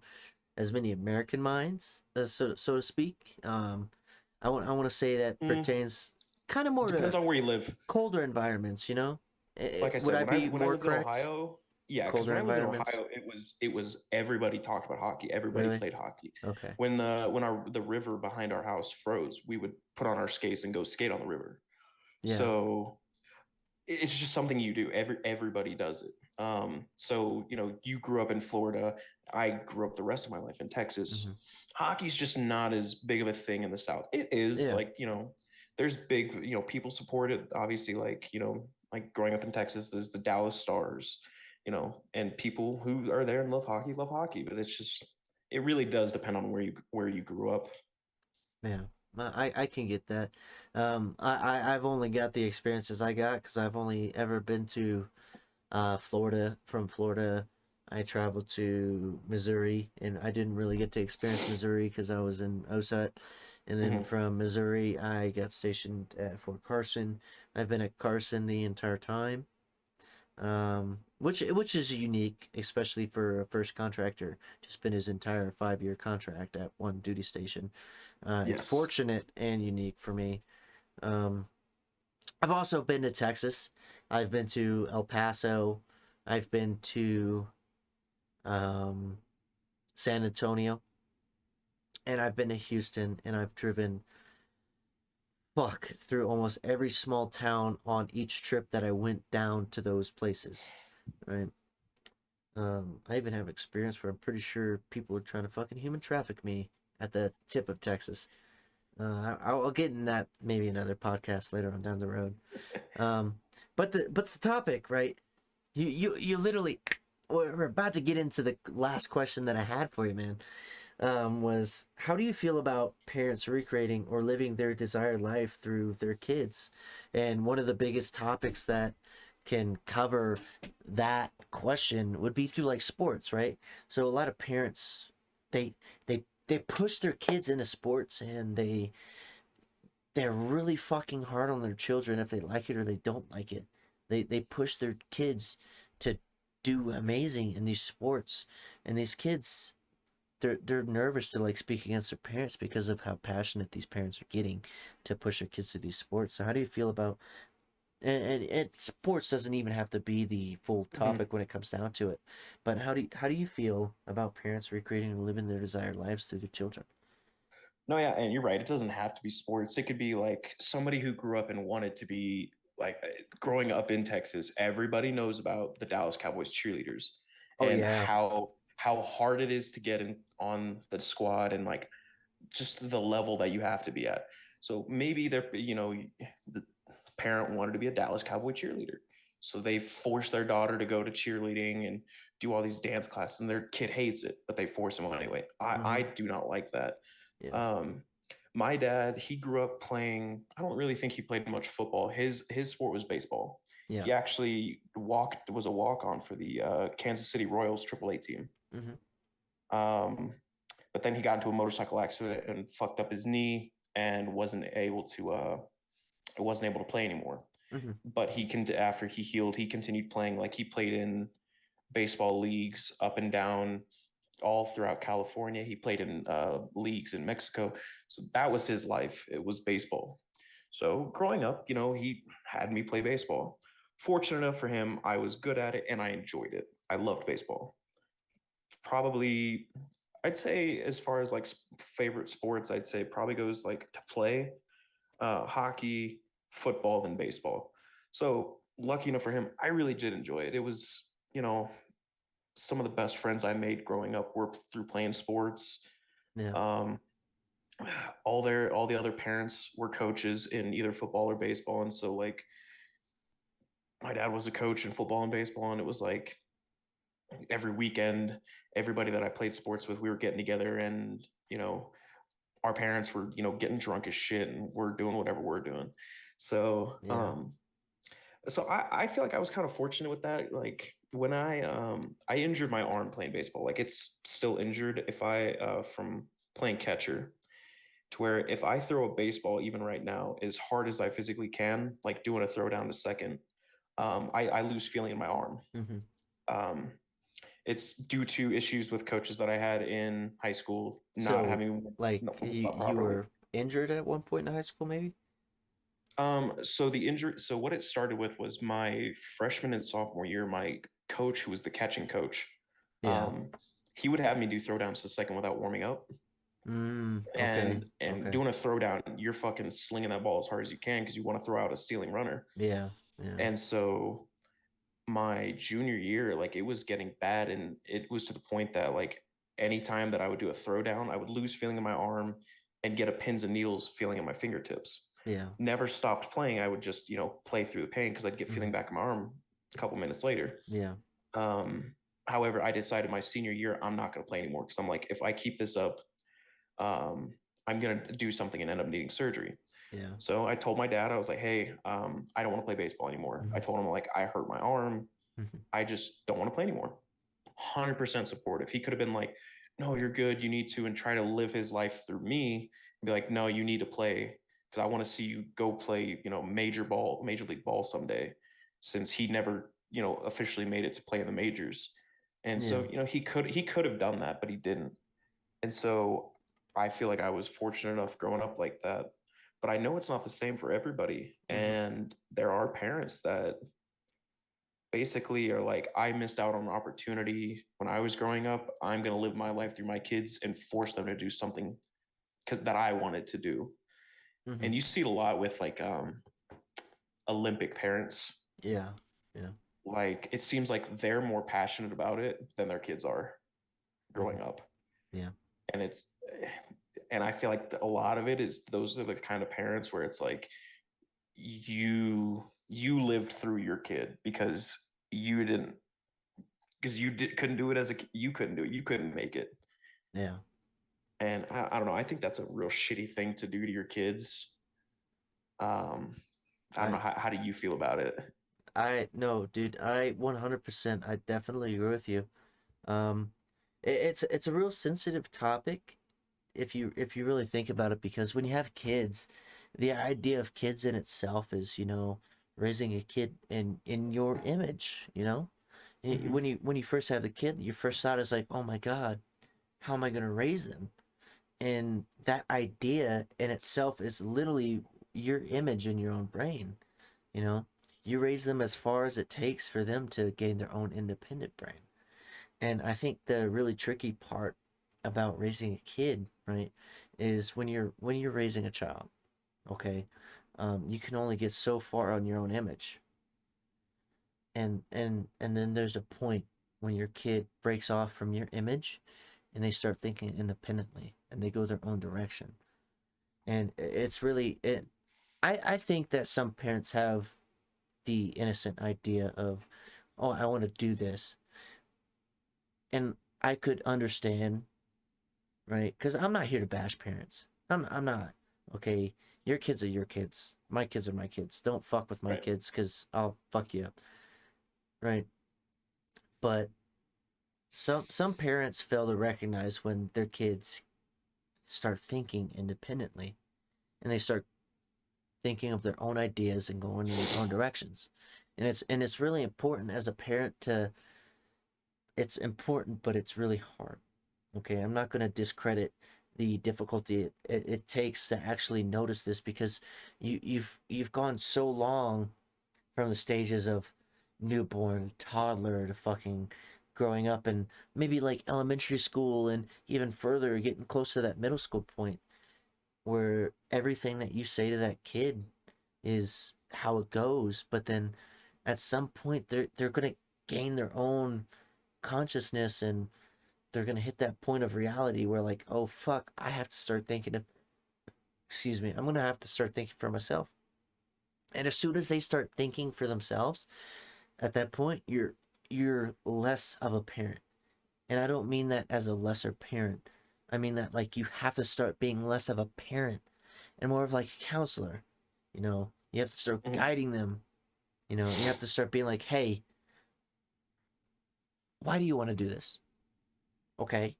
as many American minds, so to speak. I want to say that mm, pertains kind of more depends to on where you live. colder environments. Like I Would said, I when I be when I more lived in correct? Ohio, yeah, because Colder when I lived in environments. Ohio, it was everybody talked about hockey. Everybody Really? played hockey. Okay. When the river behind our house froze, we would put on our skates and go skate on the river. Yeah. So it's just something you do. Everybody does it. So you grew up in Florida. I grew up the rest of my life in Texas. Hmm. Hockey's just not as big of a thing in the South. It is, Yeah. like, there's big, people support it. Obviously, like, like growing up in Texas, there's the Dallas Stars, and people who are there and love hockey love hockey. But it's just, it really does depend on where you grew up. Yeah. I can get that. I've only got the experiences I got because I've only ever been to Florida. From Florida, I traveled to Missouri, and I didn't really get to experience Missouri because I was in OSUT. And then Hmm. from Missouri, I got stationed at Fort Carson. I've been at Carson the entire time, which is unique, especially for a first contractor to spend his entire 5-year contract at one duty station. It's Yes. fortunate and unique for me. Um, I've also been to Texas. I've been to El Paso. I've been to um, San Antonio, and I've been to Houston, and I've driven through almost every small town on each trip that I went down to those places. Right. I even have experience where I'm pretty sure people are trying to fucking human traffic me at the tip of Texas. I'll get in that maybe another podcast later on down the road. Um, but the topic, right? You literally we're about to get into the last question that I had for you, man. Was how do you feel about parents recreating or living their desired life through their kids? And one of the biggest topics that can cover that question would be through like sports, right? So a lot of parents they they push their kids into sports and they're really fucking hard on their children if they like it or they don't like it. They push their kids to do amazing in these sports, and these kids they're nervous to like speak against their parents because of how passionate these parents are getting to push their kids to these sports. So how do you feel about and sports doesn't even have to be the full Mhm. topic when it comes down to it, but how do you feel about parents recreating and living their desired lives through their children? No, yeah, and you're right. It doesn't have to be sports. It could be like somebody who grew up and wanted to be. like growing up in Texas, everybody knows about the Dallas Cowboys cheerleaders Oh and yeah. how hard it is to get in on the squad and like just the level that you have to be at. So maybe they're, the parent wanted to be a Dallas Cowboy cheerleader. So they force their daughter to go to cheerleading and do all these dance classes, and their kid hates it, but they force him anyway. I Mm-hmm. do not like that. Yeah. Um, my dad, he grew up playing. I don't really think he played much football. His sport was baseball. Yeah. He actually was a walk on for the Kansas City Royals AAA team. Mm-hmm. Um, but then he got into a motorcycle accident and fucked up his knee and wasn't able to play anymore. Mm-hmm. But after he healed, he continued playing. Like he played in baseball leagues up and down all throughout California. He played in leagues in Mexico. So that was his life. It was baseball. So growing up, he had me play baseball. Fortunate enough for him, I was good at it and I enjoyed it. I loved baseball. Probably, I'd say, as far as like favorite sports, I'd say probably goes like to play hockey, football, than baseball. So lucky enough for him, I really did enjoy it. It was, some of the best friends I made growing up were through playing sports. Yeah. Um, all the other parents were coaches in either football or baseball, and so like my dad was a coach in football and baseball, and it was like every weekend, everybody that I played sports with, we were getting together, and our parents were getting drunk as shit, and we're doing whatever we're doing. So Yeah. I feel like I was kind of fortunate with that. Like when I injured my arm playing baseball, like it's still injured if I from playing catcher, to where if I throw a baseball even right now as hard as I physically can, like doing a throw down to second, I lose feeling in my arm. Mm-hmm. Um, it's due to issues with coaches that I had in high school not So, having like, not you worked you properly. were injured at one point in high school, maybe? So the injury, so what it started with was my freshman and sophomore year, my coach, who was the catching coach, Yeah. um, he would have me do throwdowns to second without warming up. Okay. And Okay. doing a throwdown, you're fucking slinging that ball as hard as you can because you want to throw out a stealing runner. Yeah. Yeah. And so my junior year, like it was getting bad, and it was to the point that like anytime that I would do a throwdown, I would lose feeling in my arm and get a pins and needles feeling in my fingertips. Yeah. Never stopped playing. I would just, play through the pain because I'd get Mm-hmm. feeling back in my arm a couple minutes later. Yeah. Um, However, I decided my senior year, I'm not going to play anymore because I'm like, if I keep this up, um, I'm going to do something and end up needing surgery. Yeah. So I told my dad, I was like, hey, I don't want to play baseball anymore. Mm-hmm. I told him, like, I hurt my arm. Mm-hmm. I just don't want to play anymore. 100% supportive. He could have been like, no, you're good. You need to, and try to live his life through me and be like, no, you need to play because I want to see you go play, major league ball someday, since he never, officially made it to play in the majors. And Yeah. so, he could have done that, but he didn't. And so I feel like I was fortunate enough growing up like that. But I know it's not the same for everybody. Mm-hmm. And there are parents that basically are like, I missed out on an opportunity when I was growing up. I'm going to live my life through my kids and force them to do something that I wanted to do. Mm-hmm. And you see it a lot with like Olympic parents. Yeah. Yeah. Like it seems like they're more passionate about it than their kids are Mm-hmm. growing up. Yeah. And and I feel like a lot of it is those are the kind of parents where it's like you lived through your kid because you didn't because couldn't do it you couldn't do it, you couldn't make it. Yeah. And I don't know, I think that's a real shitty thing to do to your kids. um I don't I know, how do you feel about it? I no, dude. I 100%. I definitely agree with you. Um, it's a real sensitive topic if you really think about it, because when you have kids, the idea of kids in itself is, raising a kid in your image. Hmm. When you first have the kid, your first thought is like, oh my God, how am I gonna raise them? And that idea in itself is literally your image in your own brain. You know, you raise them as far as it takes for them to gain their own independent brain. And I think the really tricky part about raising a kid, right, is when you're raising a child, okay? You can only get so far on your own image, and then there's a point when your kid breaks off from your image, and they start thinking independently, and they go their own direction, and it's really it. I think that some parents have the innocent idea of, oh, I want to do this, and I could understand, right? Because I'm not here to bash parents. I'm not. Okay, your kids are your kids. My kids are my kids. Don't fuck with my Right. kids because I'll fuck you up, right? But some parents fail to recognize when their kids start thinking independently, and they start thinking of their own ideas and going in their own directions. And it's really important as a parent to. It's important, but it's really hard. Okay, I'm not going to discredit the difficulty it takes to actually notice this, because you've gone so long from the stages of newborn, toddler to fucking growing up, and maybe like elementary school, and even further getting close to that middle school point where everything that you say to that kid is how it goes. But then at some point they're going to gain their own consciousness, and they're going to hit that point of reality where, like, oh fuck, I have to start thinking of, excuse me, I'm going to have to start thinking for myself. And as soon as they start thinking for themselves, at that point you're less of a parent. And I don't mean that as a lesser parent. I mean that, like, you have to start being less of a parent and more of like a counselor. You have to start Mhm. guiding them. You have to start being like, hey, why do you want to do this? Okay,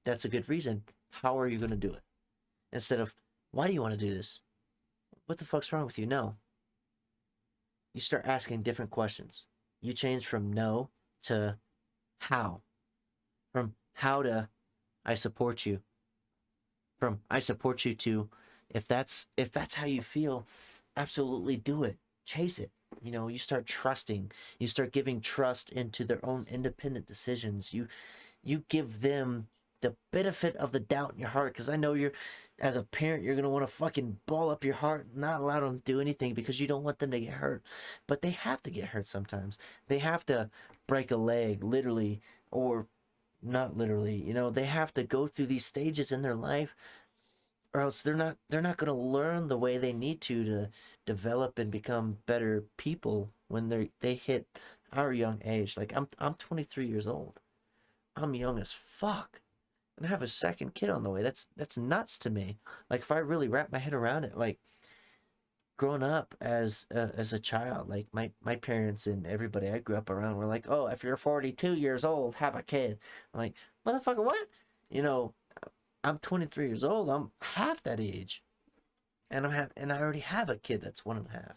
that's a good reason. How are you going to do it? Instead of, why do you want to do this? What the fuck's wrong with you? No. You start asking different questions. You change from no to how. From how to, I support you. From I support you to, if that's how you feel, absolutely do it. Chase it. You start trusting. You start giving trust into their own independent decisions. You give them the benefit of the doubt in your heart, because I know as a parent, you're going to want to fucking ball up your heart, not allow them to do anything because you don't want them to get hurt. But they have to get hurt sometimes. They have to break a leg, literally, or not literally. They have to go through these stages in their life, or else they're not going to learn the way they need to develop and become better people when they hit our young age. Like, I'm 23 years old. I'm young as fuck, and I have a second kid on the way. That's nuts to me. Like, if I really wrap my head around it, like, growing up as a child, like, my parents and everybody I grew up around were like, oh, if you're 42 years old, have a kid. I'm like, motherfucker, what? You know, I'm 23 years old. I'm half that age, and I already have a kid that's 1.5. I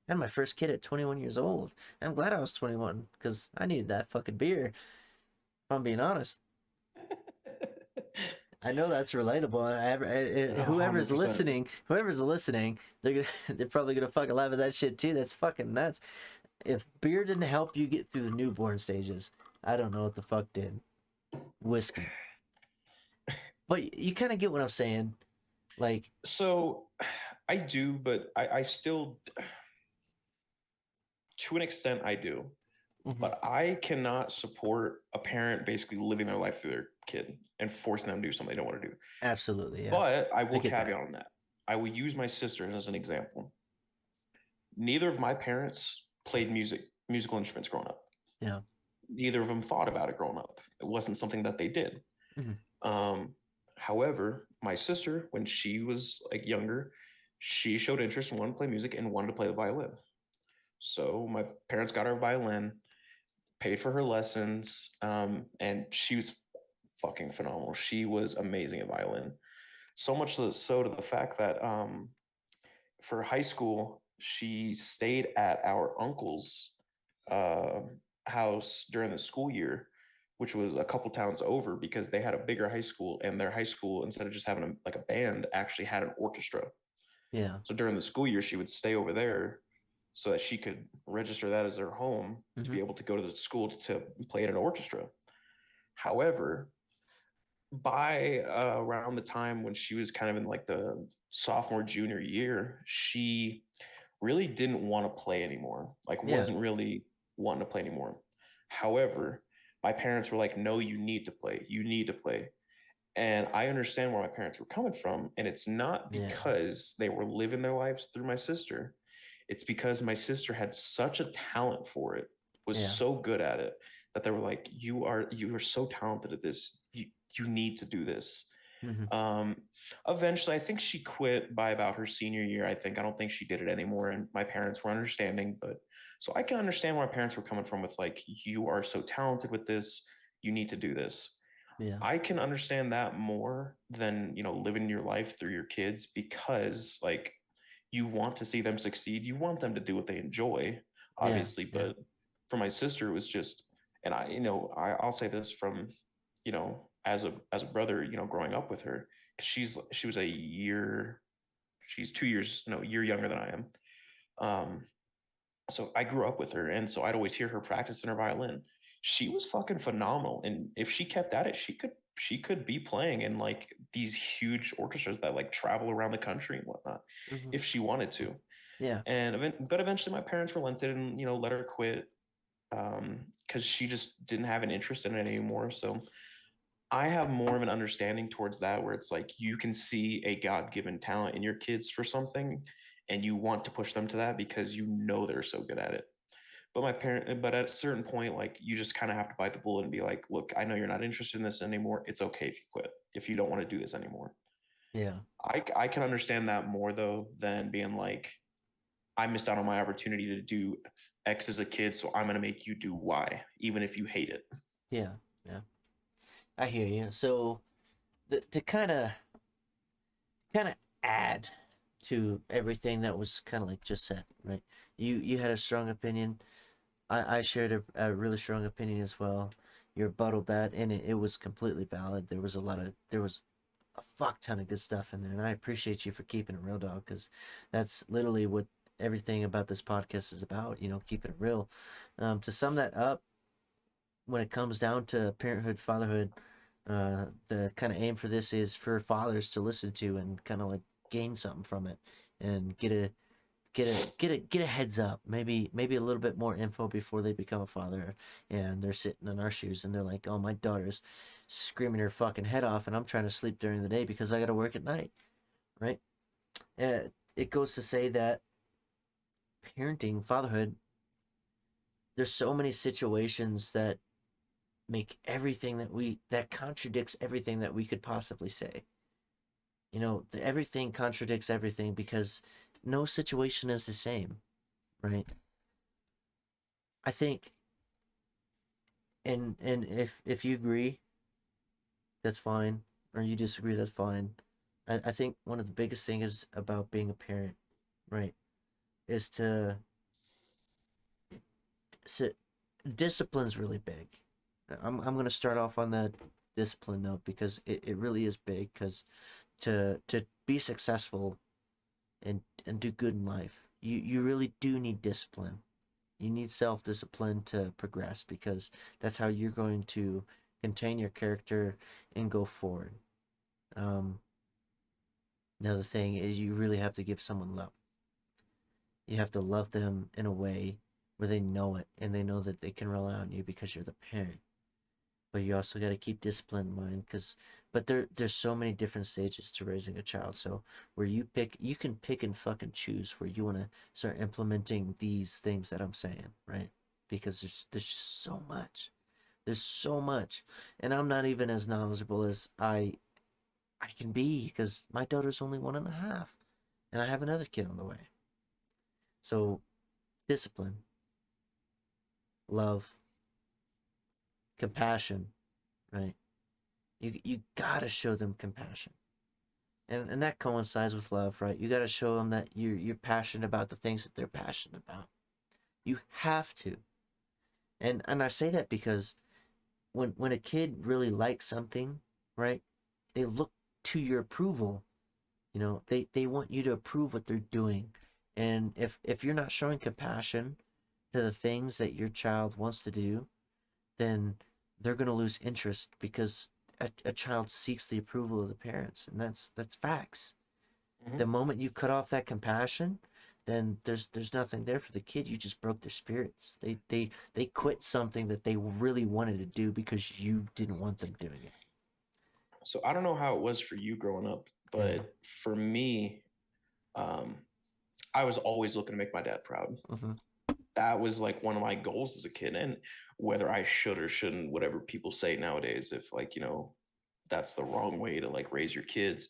had my first kid at 21 years old. I'm glad I was 21 because I needed that fucking beer. If I'm being honest. I know that's relatable. Whoever's 100%. listening, they're probably gonna fucking laugh at that shit too. That's fucking nuts. If beer didn't help you get through the newborn stages, I don't know what the fuck did. Whiskey, but you kind of get what I'm saying. Like, So I do, but I still, to an extent, I do. mhm, But I cannot support a parent basically living their life through their kid and forcing them to do something they don't want to do. absolutely, yeah, But I I will get that. caveat on that. I will use my sister as an example. Neither of my parents played musical instruments growing up. Yeah, Neither of them thought about it growing up. It wasn't something that they did. mhm, Um, However, my sister, when she was like younger, she showed interest and wanted to play music and wanted to play the violin. So my parents got her a violin, paid for her lessons, and she was fucking phenomenal. She was amazing at violin. So much so to the fact that for high school, she stayed at our uncle's uh, house during the school year, which was a couple towns over because they had a bigger high school, and their high school, instead of just having like a band, actually had an orchestra. yeah, So during the school year, she would stay over there so that she could register that as her home to mhm, be able to go to the school to play in an orchestra. However, by around the time when she was kind of in like the sophomore, junior year, she really didn't want to play anymore. Like, Yeah. wasn't really wanting to play anymore. However, my parents were like, no, you need to play. You need to play. And I understand where my parents were coming from. And it's not Yeah. because they were living their lives through my sister. It's because my sister had such a talent for it, was Yeah. so good at it, that they were like, you are so talented at this. You need to do this. Hmm. Um, Eventually, I think she quit by about her senior year. I don't think she did it anymore. And my parents were understanding, but so I can understand where my parents were coming from with like, you are so talented with this. You need to do this. Yeah. I can understand that more than, living your life through your kids, because like you want to see them succeed. You want them to do what they enjoy, Yeah. obviously. Yeah. But for my sister, it was just, and I'll say this from, as a brother, growing up with her, she was a year, she's 2 years, no, a year younger than I am. Um, so I grew up with her, and so I'd always hear her practicing her violin. She was fucking phenomenal, and if she kept at it, she could be playing in like these huge orchestras that like travel around the country and whatnot, Hmm. if she wanted to. Yeah. But eventually, my parents relented and let her quit, because she just didn't have an interest in it anymore. So I have more of an understanding towards that, where it's like you can see a God given talent in your kids for something, and you want to push them to that because they're so good at it. But at a certain point, like you just kind of have to bite the bullet and be like, look, I know you're not interested in this anymore. It's okay if you quit, if you don't want to do this anymore. Yeah. I can understand that more though than being like, I missed out on my opportunity to do X as a kid, so I'm gonna make you do Y, even if you hate it. Yeah. Yeah. I hear you. So to kind of add to everything that was kind of like just said, right? You had a strong opinion. I shared a really strong opinion as well. You rebutted that, and it was completely valid. There was a fuck ton of good stuff in there, and I appreciate you for keeping it real, dog, because that's literally what everything about this podcast is about. Keeping it real. To sum that up, when it comes down to parenthood, fatherhood, the kind of aim for this is for fathers to listen to and kind of like gain something from it, and get a heads up, maybe a little bit more info before they become a father, and they're sitting in our shoes and they're like, oh, my daughter's screaming her fucking head off, and I'm trying to sleep during the day because I got to work at night, right? It goes to say that parenting, fatherhood, there's so many situations that make everything that contradicts everything that we could possibly say. Everything contradicts everything because no situation is the same, right? I think, and if you agree, that's fine, or you disagree, that's fine. I think one of the biggest things about being a parent, right, is to sit. Discipline's really big. I'm gonna start off on that discipline note because it really is big. Because to be successful and do good in life, you really do need discipline. You need self discipline to progress because that's how you're going to contain your character and go forward. Um, Another thing is you really have to give someone love. You have to love them in a way where they know it and they know that they can rely on you because you're the parent. But you also got to keep discipline in mind but there's so many different stages to raising a child. So where you can pick and fucking choose where you want to start implementing these things that I'm saying, right? Because there's just so much. There's so much, and I'm not even as knowledgeable as I can be because my daughter's only 1.5, and I have another kid on the way. So discipline, love, compassion, right? You gotta show them compassion, and that coincides with love, right? You gotta show them that you're passionate about the things that they're passionate about. You have to, and I say that because when a kid really likes something, right? They look to your approval. They want you to approve what they're doing, and if you're not showing compassion to the things that your child wants to do, then they're going to lose interest because a child seeks the approval of the parents, and that's facts. The Mhm. moment you cut off that compassion, then there's nothing there for the kid. You just broke their spirits. They quit something that they really wanted to do because you didn't want them doing it. So I don't know how it was for you growing up, Yeah. but for me, um, I was always looking to make my dad proud. Hmm. That was like one of my goals as a kid. And whether I should or shouldn't, whatever people say nowadays, if like, that's the wrong way to like raise your kids,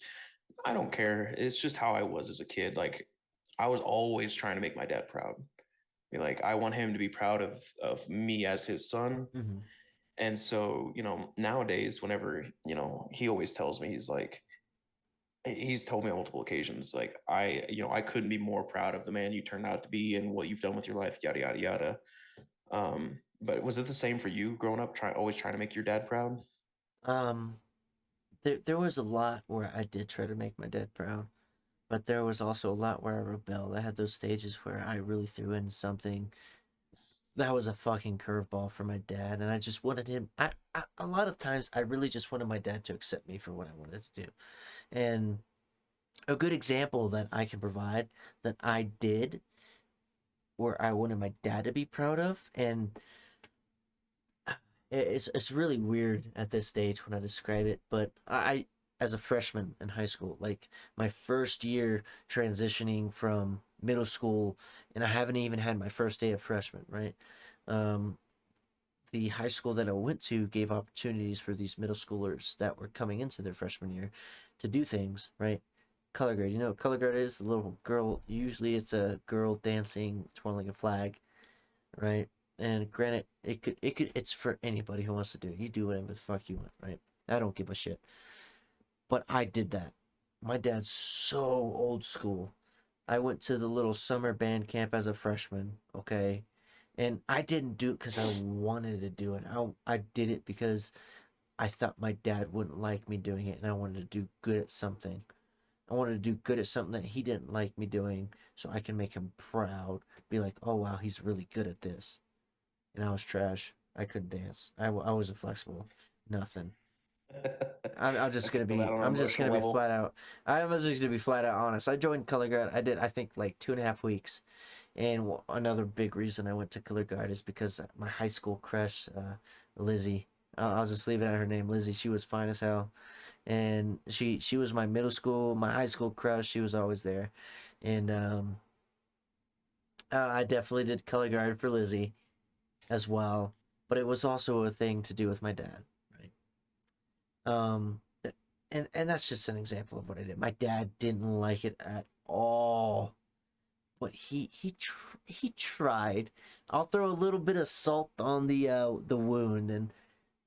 I don't care. It's just how I was as a kid. Like I was always trying to make my dad proud. Like I want him to be proud of me as his son. Hmm. And so, nowadays, whenever, he always tells me, he's told me on multiple occasions, like, I couldn't be more proud of the man you turned out to be and what you've done with your life, yada, yada, yada. But was it the same for you growing up, always trying to make your dad proud? Um, there was a lot where I did try to make my dad proud, but there was also a lot where I rebelled. I had those stages where I really threw in something that was a fucking curveball for my dad, and I just wanted him. A lot of times I really just wanted my dad to accept me for what I wanted to do. And a good example that I can provide that I did where I wanted my dad to be proud of, and it's really weird at this stage when I describe it, but I as a freshman in high school, like my first year transitioning from middle school, and I haven't even had my first day of freshman, right? Um, the high school that I went to gave opportunities for these middle schoolers that were coming into their freshman year to do things, right? Color guard, you know what color guard is? A little girl, usually it's a girl dancing, twirling a flag, right? And granted, it's for anybody who wants to do it. You do whatever the fuck you want, right? I don't give a shit. But I did that. My dad's so old school. I went to the little summer band camp as a freshman, okay? And I didn't do it because I wanted to do it. I did it because I thought my dad wouldn't like me doing it and I wanted to do good at something. I wanted to do good at something that he didn't like me doing so I can make him proud. Be like, oh wow, he's really good at this. And I was trash. I couldn't dance. I wasn't flexible. Nothing. I'm just I gonna feel that be on an I'm just gonna emotional be level. flat out. I'm just gonna be flat out honest. I joined color guard. I did I think like 2.5 weeks, and another big reason I went to color guard is because my high school crush, Lizzie. I'll just leave it at her name, Lizzie. She was fine as hell, and she was my middle school, my high school crush. She was always there, and I definitely did color guard for Lizzie as well. But it was also a thing to do with my dad, right? Um, and that's just an example of what I did. My dad didn't like it at all, but he tried. I'll throw a little bit of salt on the wound and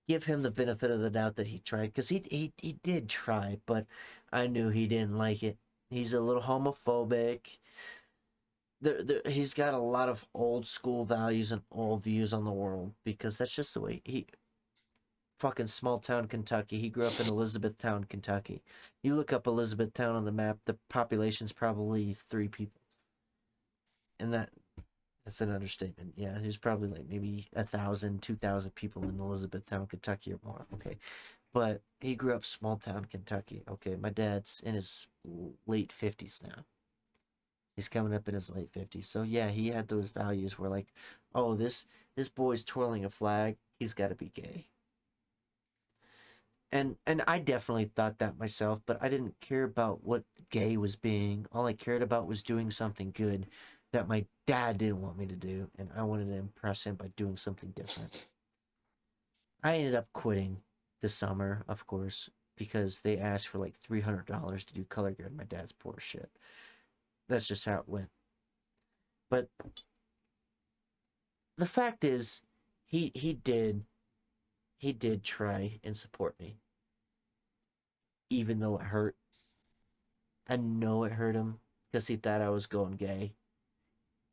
give him the benefit of the doubt that he tried because he did try, but I knew he didn't like it. He's a little homophobic. He's got a lot of old school values and old views on the world because that's just the way he fucking small town Kentucky. He grew up in Elizabethtown, Kentucky. You look up Elizabethtown on the map, the population's probably 3 people. And that's an understatement. Yeah, there's probably like maybe 1,000, 2,000 people in Elizabethtown, Kentucky or more. Okay. But he grew up small town Kentucky. Okay. My dad's in his late 50s now. He's coming up in his late 50s. So yeah, he had those values where like, oh, this boy's twirling a flag, he's got to be gay. And I definitely thought that myself, but I didn't care about what gay was being. All I cared about was doing something good that my dad didn't want me to do, and I wanted to impress him by doing something different. I ended up quitting the summer, of course, because they asked for like $300 to do color guard. My dad's poor as shit. That's just how it went. But the fact is, he did try and support me, even though it hurt. I know it hurt him because he thought I was going gay,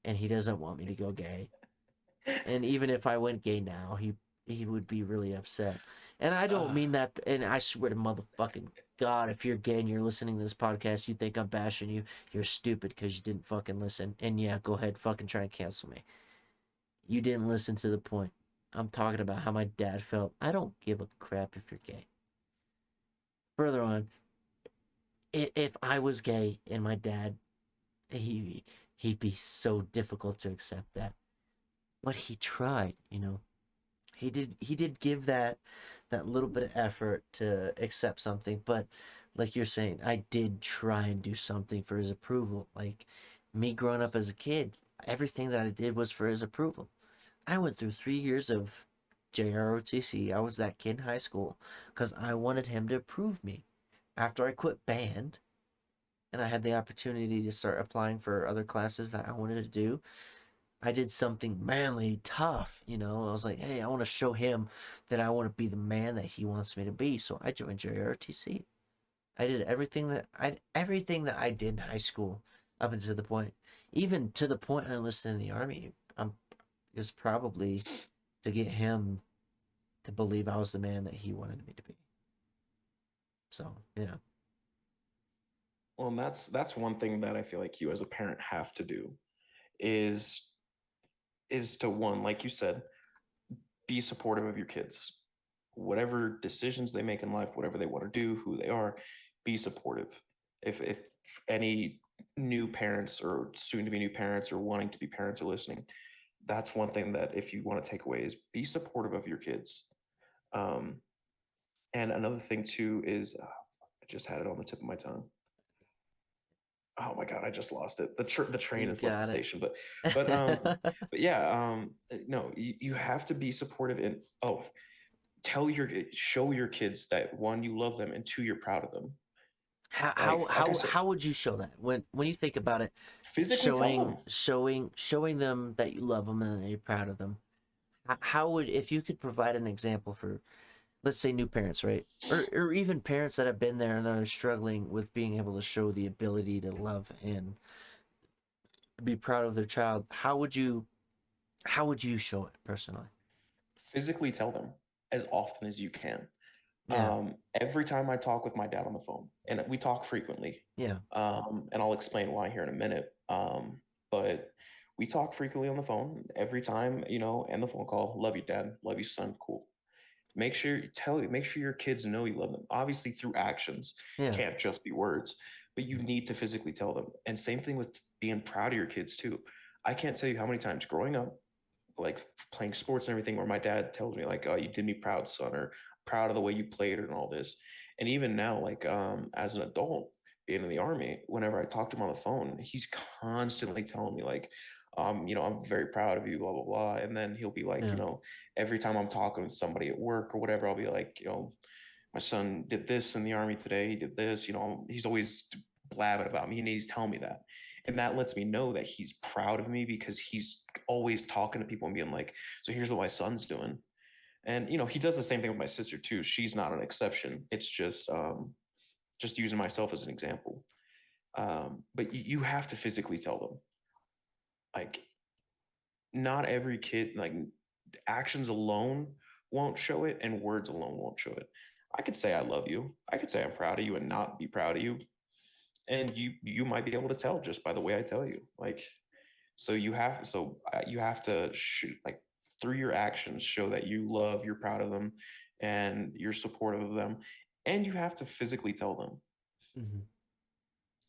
and he doesn't want me to go gay. And even if I went gay now, he would be really upset. And I don't Uh, mean that. And I swear to motherfucking God, if you're gay and you're listening to this podcast, you think I'm bashing you, you're stupid because you didn't fucking listen. And yeah, go ahead, fucking try and cancel me. You didn't listen to the point. I'm talking about how my dad felt. I don't give a crap if you're gay. Further on, if I was gay and my dad, he he'd be so difficult to accept that. But he tried, you know. He did give that little bit of effort to accept something, but like you're saying, I did try and do something for his approval. Like me growing up as a kid, everything that I did was for his approval. I went through 3 years of JROTC. I was that kid in high school because I wanted him to approve me. After I quit band and I had the opportunity to start applying for other classes that I wanted to do, I did something manly, tough. I was like, hey, I want to show him that I want to be the man that he wants me to be. So I joined JRTC. I did everything that I did in high school up until the point, even to the point I enlisted in the army. It was probably to get him to believe I was the man that he wanted me to be. So yeah, Well, and that's one thing that I feel like you as a parent have to do is to one, like you said, be supportive of your kids. Whatever decisions they make in life, whatever they want to do, who they are, be supportive. If any new parents or soon to be new parents or wanting to be parents are listening, that's one thing that if you want to take away is be supportive of your kids. Um, and another thing too is I just had it on the tip of my tongue. Oh my god, I just lost it. The train you has left the got station, but it. but yeah, no, you have to be supportive and show your kids that one, you love them, and two, you're proud of them. how how Like I how said, how would you show that when you think about it? physically tell Showing them. showing them that you love them and that you're proud of them. How would, if you could provide an example for, let's say, new parents, right, or even parents that have been there and are struggling with being able to show the ability to love and be proud of their child, how would you show it personally? Physically tell them as often as you can. Yeah, Every time I talk with my dad on the phone, and we talk frequently, yeah, and I'll explain why here in a minute. But we talk frequently on the phone every time, end the phone call. Love you, dad. Love you, son. Cool. Make sure your kids know you love them. Obviously, through actions, yeah, can't just be words, but you need to physically tell them. And same thing with being proud of your kids too. I can't tell you how many times growing up, like playing sports and everything, where my dad tells me like, "Oh, you did me proud, son," or "Proud of the way you played," and all this. And even now, like as an adult, being in the army, whenever I talk to him on the phone, he's constantly telling me like, I'm very proud of you, blah blah blah. And then he'll be like, yeah, every time I'm talking with somebody at work or whatever, I'll be like, my son did this in the army today. He did this. He's always blabbing about me, and he's telling me that, and that lets me know that he's proud of me because he's always talking to people and being like, "So here's what my son's doing." And he does the same thing with my sister too. She's not an exception. It's just using myself as an example. But you have to physically tell them, like, not every kid, like, actions alone won't show it, and words alone won't show it. I could say I love you. I could say I'm proud of you and not be proud of you. And you might be able to tell just by the way I tell you. Like, you have to shoot, like, through your actions show that you love, you're proud of them, and you're supportive of them. And you have to physically tell them. hmm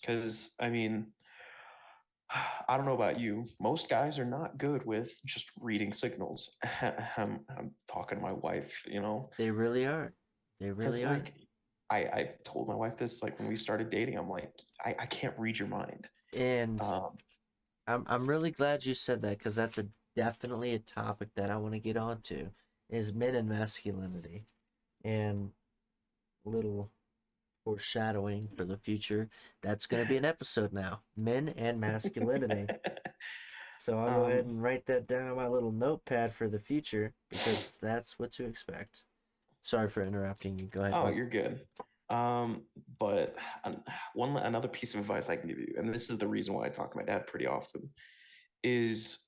Because I mean, I don't know about you. Most guys are not good with just reading signals. I'm talking to my wife, they really are, they because really are. like I told my wife this like when we started dating. I'm like, I can't read your mind. And Um, I'm really glad you said that because that's definitely a topic that I want to get onto, is men and masculinity. And little foreshadowing for the future, that's going to be an episode now, men and masculinity. So I'll go ahead um, and write that down on my little notepad for the future because that's what to expect. Sorry for interrupting you. Go ahead, oh, bud. you're good. Um, but another piece of advice I can give you, and this is the reason why I talk to my dad pretty often, is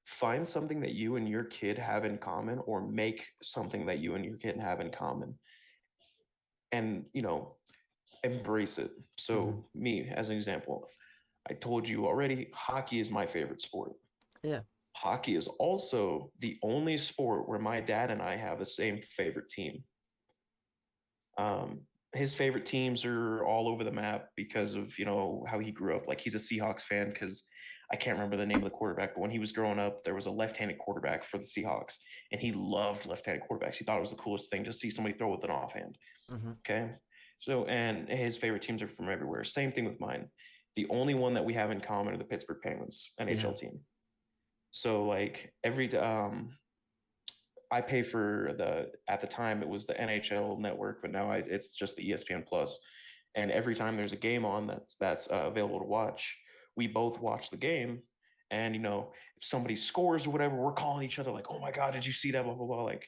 find something that you and your kid have in common, or make something that you and your kid have in common, and embrace it. hmm So me, as an example, I told you already, hockey is my favorite sport. Yeah. Hockey is also the only sport where my dad and I have the same favorite team. Um, his favorite teams are all over the map because of, you know, how he grew up. Like he's a Seahawks fan because I can't remember the name of the quarterback, but when he was growing up, there was a left-handed quarterback for the Seahawks, and he loved left-handed quarterbacks. He thought it was the coolest thing to see somebody throw with an offhand. Mm-hmm. Okay. So, and his favorite teams are from everywhere. Same thing with mine. The only one that we have in common are the Pittsburgh Penguins Yeah. NHL team. So like I pay for at the time it was the NHL network, but now it's just the ESPN Plus. And every time there's a game on that's available to watch, we both watch the game. And you know, if somebody scores or whatever, we're calling each other like, "Oh my God, did you see that?" Blah blah blah. Like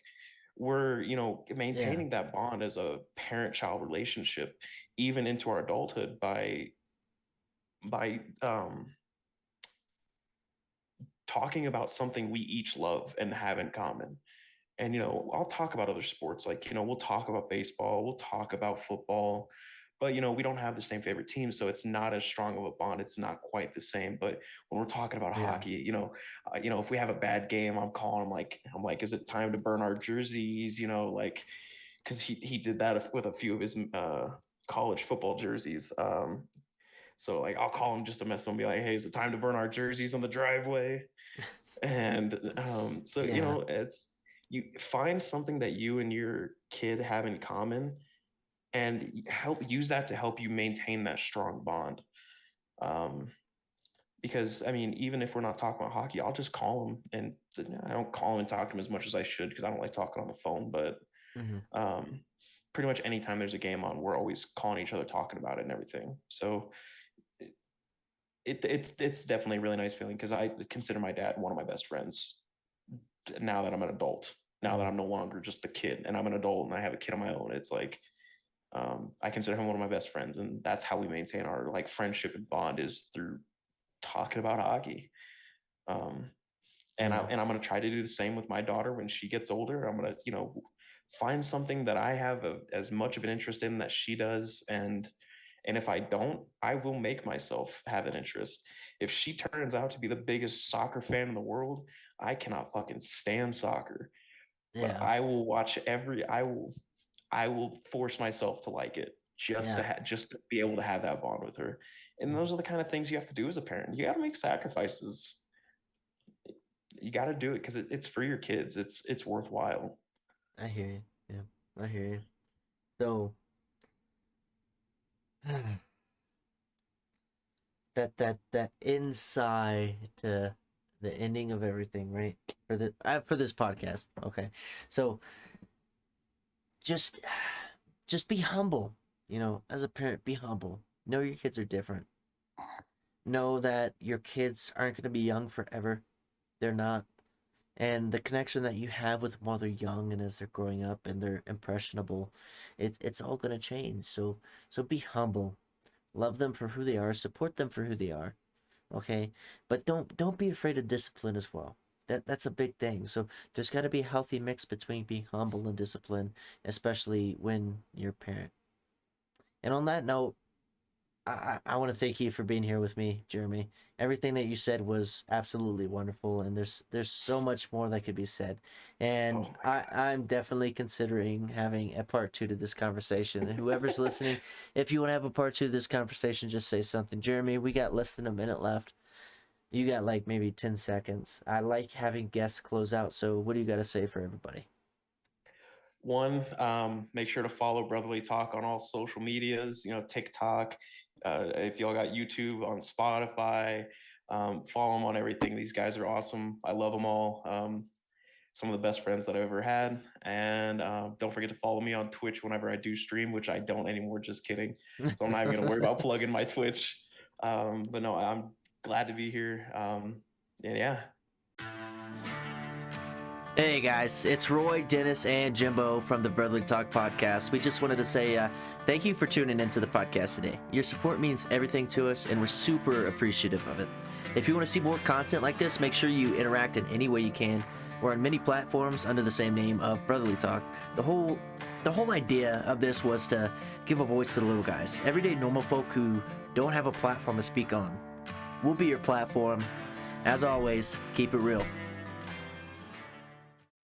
we're, you know, Yeah. maintaining that bond as a parent-child relationship, even into our adulthood by talking about something we each love and have in common. And you know, I'll talk about other sports, like, you know, we'll talk about baseball, we'll talk about football, but you know, we don't have the same favorite team, so it's not as strong of a bond. It's not quite the same. But when we're talking about Yeah. hockey, you know, if we have a bad game, I'm calling him like, is it time to burn our jerseys? You know, like, because he did that with a few of his college football jerseys. So like I'll call him just to mess with him, be like, hey, is it time to burn our jerseys on the driveway? And so you Yeah. know, it's, you find something that you and your kid have in common and help use that to help you maintain that strong bond. um, because I mean, even if we're not talking about hockey, I'll just call him, and I don't call him and talk to him as much as I should because I don't like talking on the phone. But Mm-hmm. um, pretty much anytime there's a game on, we're always calling each other, talking about it and everything. So it's definitely a really nice feeling because I consider my dad one of my best friends now that I'm an adult. Now that Mm-hmm. I'm no longer just the kid and I'm an adult and I have a kid of my own, it's like I consider him one of my best friends, and that's how we maintain our like friendship and bond is through talking about hockey. Um, Yeah. and I'm gonna try to do the same with my daughter when she gets older. I'm gonna, you know, find something that I have as much of an interest in that she does, and if I don't, I will make myself have an interest. If she turns out to be the biggest soccer fan in the world, I cannot fucking stand soccer. But Yeah. I will watch I will force myself to like it Yeah. just to be able to have that bond with her. And Mhm. those are the kind of things you have to do as a parent. You got to make sacrifices. You got to do it because it's for your kids. It's worthwhile. I hear you. Yeah. I hear you. So that inside to the ending of everything, right? For this podcast. Okay. So just just be humble. You know, as a parent, be humble. Know your kids are different. Know that your kids aren't going to be young forever. They're not. And the connection that you have with them while they're young and as they're growing up and they're impressionable, it's all going to change. So be humble. Love them for who they are. Support them for who they are. Okay, but don't be afraid of discipline as well. That's a big thing. So there's got to be a healthy mix between being humble and discipline, especially when you're a parent. And on that note, I want to thank you for being here with me, Jeremy. Everything that you said was absolutely wonderful, and there's so much more that could be said. Oh And my I'm definitely considering having a part two to this conversation. And whoever's listening, if you want to have a part two to this conversation, just say something. Jeremy, we got less than a minute left. You got like maybe 10 seconds. I like having guests close out. So what do you got to say for everybody? One, make sure to follow Brotherly Talk on all social medias, you know, TikTok. If y'all got YouTube, on Spotify, follow them on everything. These guys are awesome. I love them all. Some of the best friends that I've ever had. And don't forget to follow me on Twitch whenever I do stream, which I don't anymore, just kidding. So I'm not even going to worry about plugging my Twitch. But no, I'm glad to be here. And yeah. Hey guys, it's Roy, Dennis, and Jimbo from the Brotherly Talk podcast. We just wanted to say thank you for tuning into the podcast today. Your support means everything to us, and we're super appreciative of it. If you want to see more content like this, make sure you interact in any way you can. We're on many platforms under the same name of Brotherly Talk. The whole idea of this was to give a voice to the little guys, everyday normal folk who don't have a platform to speak on. We'll be your platform. As always, keep it real.